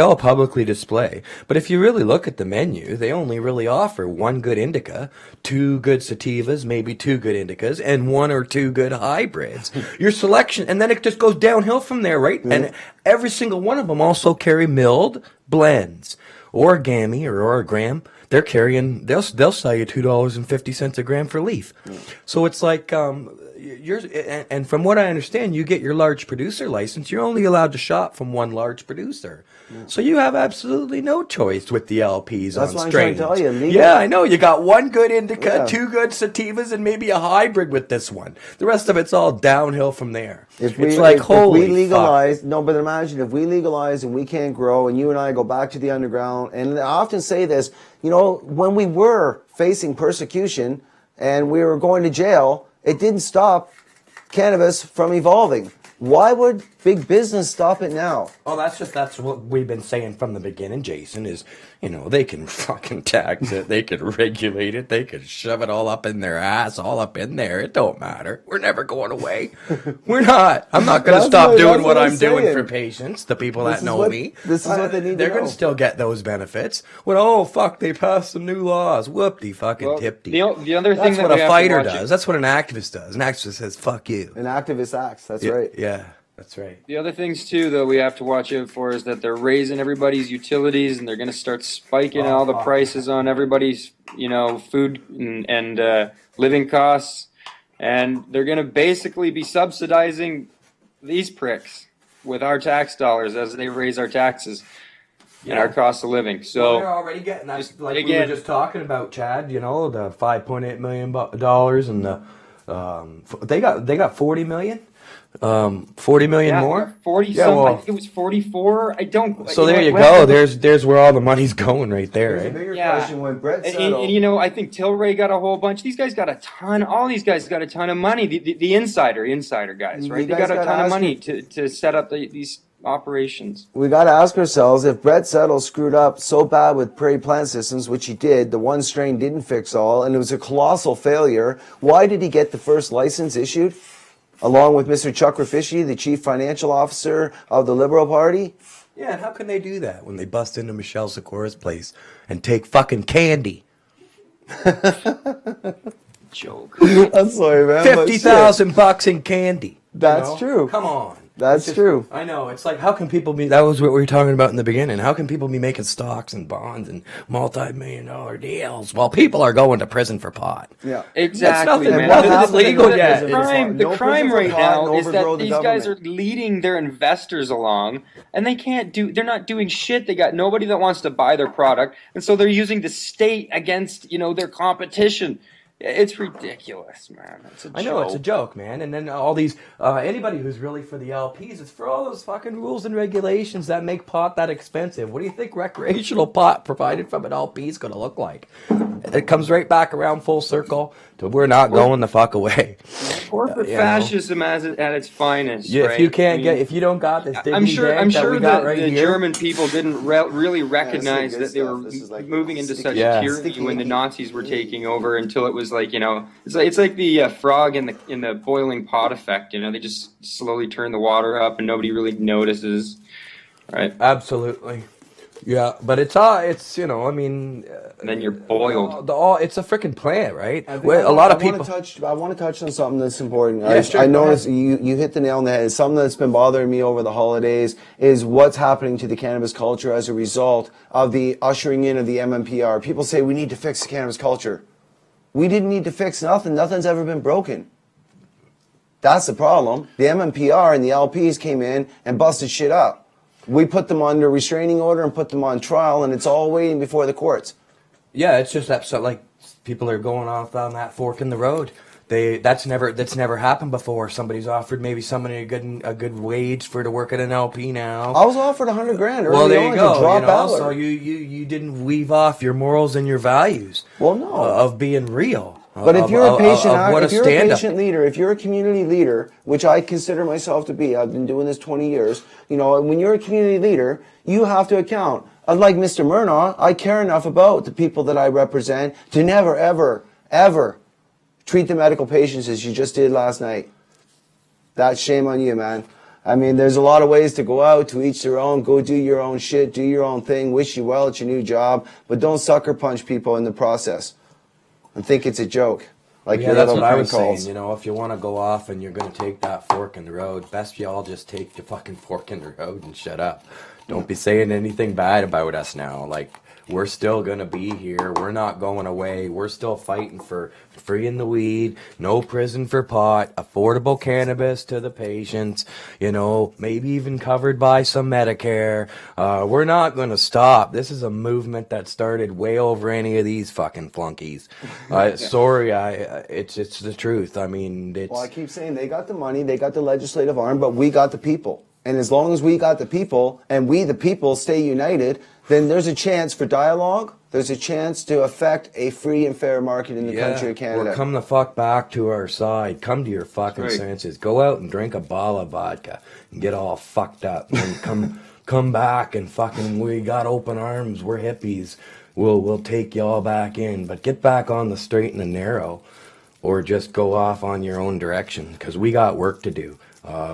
all publicly display. But if you really look at the menu, they only really offer one good indica, 2 good sativas, maybe 2 good indicas, and 1 or 2 good hybrids. Your selection, and then it just goes downhill from there, right? Yeah. And every single one of them also carry milled blends, origami or orogram. They're carrying. They'll sell you $2.50 a gram for leaf. Yeah. So it's like and from what I understand, you get your large producer license. You're only allowed to shop from one large producer. Yeah. So you have absolutely no choice with the LPs on strains. That's what I'm trying to tell you. Yeah, I know. You got 1 good indica, 2 good sativas, and maybe a hybrid with this one. The rest of it's all downhill from there. If we legalize, but imagine if we legalize and we can't grow, and you and I go back to the underground, and I often say this, when we were facing persecution and we were going to jail, it didn't stop cannabis from evolving. Why would big business stop it now? Oh, that's what we've been saying from the beginning, Jason, is, they can fucking tax it, they can regulate it, they can shove it all up in their ass, all up in there. It don't matter. We're never going away. We're not. I'm not going to stop doing what I'm doing for patients, the people that know me. This is what they need to know. They're going to still get those benefits. Well, fuck, they passed some new laws. Whoop-de fucking tipty. The other thing that's what a fighter does. That's what an activist does. An activist says, fuck you. An activist acts. That's right. Yeah. That's right. The other things, too, though, we have to watch out for is that they're raising everybody's utilities, and they're going to start spiking all the prices on everybody's, food and living costs. And they're going to basically be subsidizing these pricks with our tax dollars as they raise our taxes and our cost of living. So they're already getting that. Like we were just talking about, Chad, the $5.8 million and they got 40 million. 40 million more? 40 something. I think it was 44. I don't. So there you go. There's where all the money's going right there. Right? Bigger question when Brett Settle. And I think Tilray got a whole bunch. These guys got a ton. All these guys got a ton of money. The insider guys, right? They got a ton of money to set up these operations. We got to ask ourselves, if Brett Settle screwed up so bad with Prairie Plant Systems, which he did, the one strain didn't fix all, and it was a colossal failure, why did he get the first license issued? Along with Mr. Chuck Raffishi, the chief financial officer of the Liberal Party? Yeah, and how can they do that when they bust into Michelle Sikora's place and take fucking candy? Joke. I'm sorry, man. $50,000 in candy. That's true. Come on. That's true. I know. It's like, how can people be, that was what we were talking about in the beginning. How can people be making stocks and bonds and multi-million-dollar deals while people are going to prison for pot? Yeah. Exactly, man. Nothing is legal yet. The crime right now is that these guys are leading their investors along, and they're not doing shit. They got nobody that wants to buy their product, and so they're using the state against, their competition. It's ridiculous, man. I know, it's a joke, man. And then all these, anybody who's really for the LPs, it's for all those fucking rules and regulations that make pot that expensive. What do you think recreational pot provided from an LP is going to look like? It comes right back around full circle to we're not going the fuck away. Corporate fascism at its finest. Yeah, right? if you don't got this I'm sure the here. German people didn't really recognize that they were moving into such tyranny when the Nazis were taking over until it was like, it's like the frog in the boiling pot effect. They just slowly turn the water up and nobody really notices. Right. Absolutely. Yeah, but it's and then you're boiled. It's a freaking plant, right? I want to touch on something that's important. Yeah, I noticed you hit the nail on the head. Something that's been bothering me over the holidays is what's happening to the cannabis culture as a result of the ushering in of the MMPR. People say we need to fix the cannabis culture. We didn't need to fix nothing. Nothing's ever been broken. That's the problem. The MMPR and the LPs came in and busted shit up. We put them under restraining order and put them on trial, and it's all waiting before the courts. Yeah, it's just that, so like people are going off on that fork in the road. That's never happened before. Somebody's offered maybe somebody a good wage to work at an LP now. I was offered $100,000 early well, there you go. To drop out. So you didn't weave off your morals and your values. Well, no, of being real. But if you're a patient leader, if you're a community leader, which I consider myself to be, I've been doing this 20 years, when you're a community leader, you have to account. Unlike Mr. Murnaugh, I care enough about the people that I represent to never, ever, ever treat the medical patients as you just did last night. That's shame on you, man. I mean, there's a lot of ways to go out, to each their own, go do your own shit, do your own thing, wish you well at your new job, but don't sucker punch people in the process and think it's a joke. Like yeah, that's what I was saying. If you want to go off and you're going to take that fork in the road, best you all just take the fucking fork in the road and shut up. Don't be saying anything bad about us now. Like, we're still going to be here. We're not going away. We're still fighting for freeing the weed, no prison for pot, affordable cannabis to the patients, maybe even covered by some Medicare. We're not going to stop. This is a movement that started way over any of these fucking flunkies. Sorry, it's the truth. I mean, well, I keep saying they got the money, they got the legislative arm, but we got the people. And as long as we got the people, and we the people stay united, then there's a chance for dialogue. There's a chance to affect a free and fair market in the country of Canada. Or come the fuck back to our side. Come to your fucking senses. Go out and drink a bottle of vodka and get all fucked up. And come back and fucking, we got open arms. We're hippies. We'll take y'all back in. But get back on the straight and the narrow, or just go off on your own direction, because we got work to do.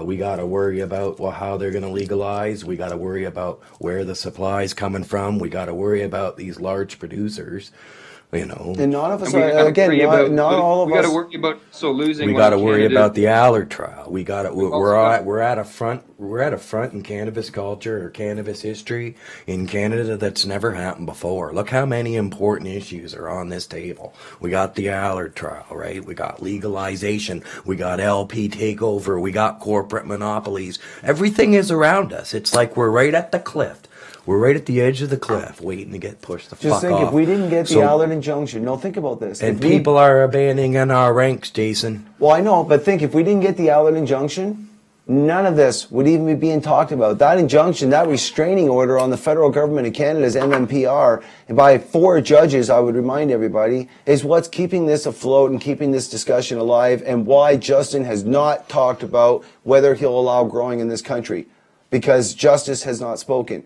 We got to worry about how they're going to legalize. We got to worry about where the supply's coming from. We got to worry about these large producers, And none of us are, again, not all of us. We got to worry about losing. We got to worry about the Allard trial. We're at a front in cannabis culture or cannabis history in Canada that's never happened before. Look how many important issues are on this table. We got the Allard trial, right? We got legalization. We got LP takeover. We got corporate monopolies. Everything is around us. It's like we're right at the cliff. We're right at the edge of the cliff, waiting to get pushed the fuck off. Just think, if we didn't get the Allard injunction, think about this. And people are abandoning our ranks, Jason. Well, I know, but think, if we didn't get the Allard injunction, none of this would even be being talked about. That injunction, that restraining order on the federal government of Canada's MMPR, and by 4 judges, I would remind everybody, is what's keeping this afloat and keeping this discussion alive, and why Justin has not talked about whether he'll allow growing in this country, because justice has not spoken.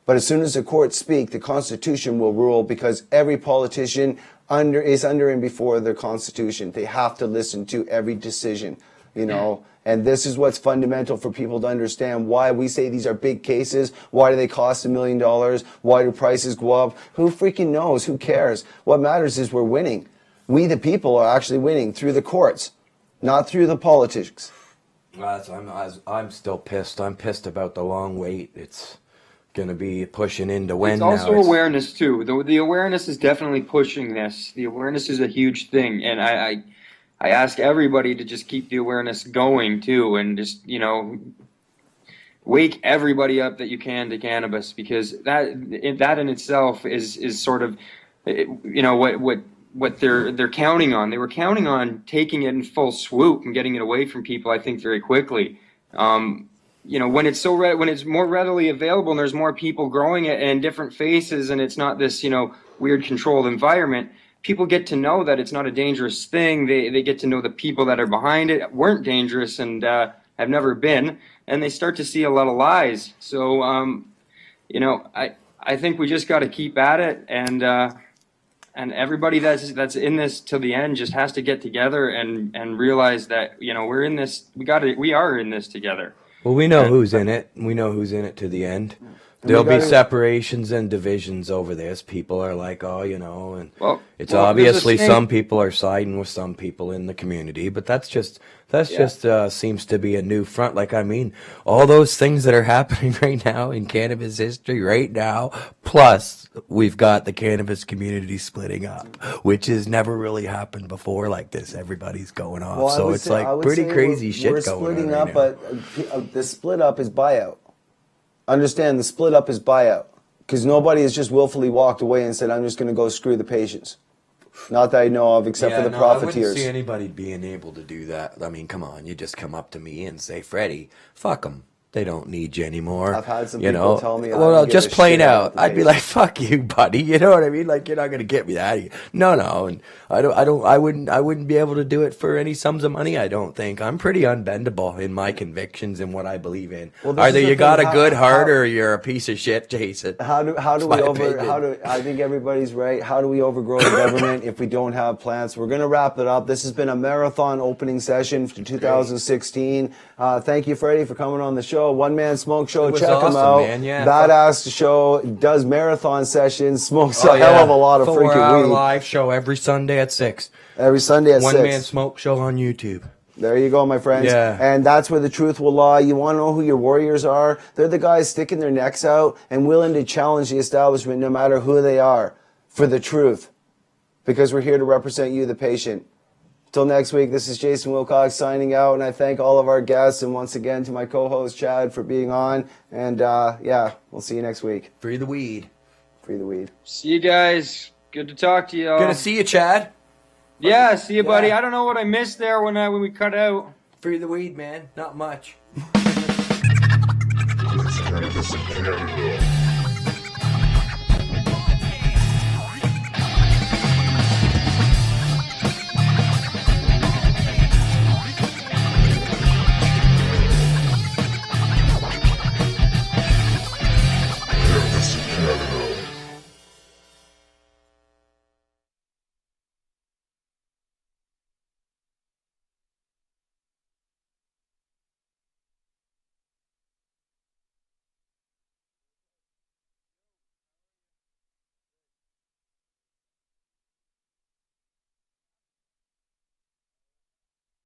But as soon as the courts speak, the Constitution will rule, because every politician is under and before their Constitution. They have to listen to every decision, And this is what's fundamental for people to understand why we say these are big cases. Why do they cost $1 million? Why do prices go up? Who freaking knows? Who cares? What matters is we're winning. We, the people, are actually winning through the courts, not through the politics. I'm still pissed. I'm pissed about the long wait. It's going to be pushing into when It's now. also awareness too. The awareness is definitely pushing this. The awareness is a huge thing, and I ask everybody to just keep the awareness going too, and just wake everybody up that you can to cannabis, because that in itself is sort of what they're counting on. They were counting on taking it in full swoop and getting it away from people, I think, very quickly. When it's when it's more readily available and there's more people growing it and different faces, and it's not this weird controlled environment, people get to know that it's not a dangerous thing. They get to know the people that are behind it weren't dangerous and have never been, and they start to see a lot of lies. So I think we just got to keep at it, and everybody that's in this till the end just has to get together and realize that we're in this. We are in this together. Well, we know who's in it. We know who's in it to the end. There'll be separations and divisions over this. People are like, it's obviously some people are siding with some people in the community, but that's just seems to be a new front. Like, I mean, all those things that are happening right now in cannabis history right now, plus we've got the cannabis community splitting up, which has never really happened before like this. Everybody's going off. Well, so it's like pretty crazy shit we're going splitting on up, right but the split up is buyout. Understand, the split up is buyout, because nobody has just willfully walked away and said, I'm just going to go screw the patients. Not that I know of, except for the profiteers. I wouldn't see anybody being able to do that. I mean, come on, you just come up to me and say, Freddie, fuck them. They don't need you anymore. I've had some people tell me, well, just plain out. I'd be like, "Fuck you, buddy." You know what I mean? Like, you're not gonna get me that. No, and I wouldn't be able to do it for any sums of money. I don't think. I'm pretty unbendable in my convictions and what I believe in. Well, either you got a good heart or you're a piece of shit, Jason. I think everybody's right. How do we overgrow the government if we don't have plants? We're gonna wrap it up. This has been a marathon opening session for 2016. Thank you, Freddie, for coming on the show. One Man Smoke Show. Check him out. Man. Yeah, Badass Show. Does marathon sessions. Smokes a hell of a lot of freaking 4-hour weed. Live show every Sunday at 6. Every Sunday at 6. One Man Smoke Show on YouTube. There you go, my friends. Yeah. And that's where the truth will lie. You want to know who your warriors are? They're the guys sticking their necks out and willing to challenge the establishment no matter who they are for the truth. Because we're here to represent you, the patient. Till next week, this is Jason Wilcox signing out, and I thank all of our guests, and once again to my co-host Chad for being on. And we'll see you next week. Free the weed. Free the weed. See you guys. Good to talk to you all. Good to see you, Chad. Yeah, see you, buddy. I don't know what I missed there when we cut out. Free the weed, man. Not much. Cannabis in Canada.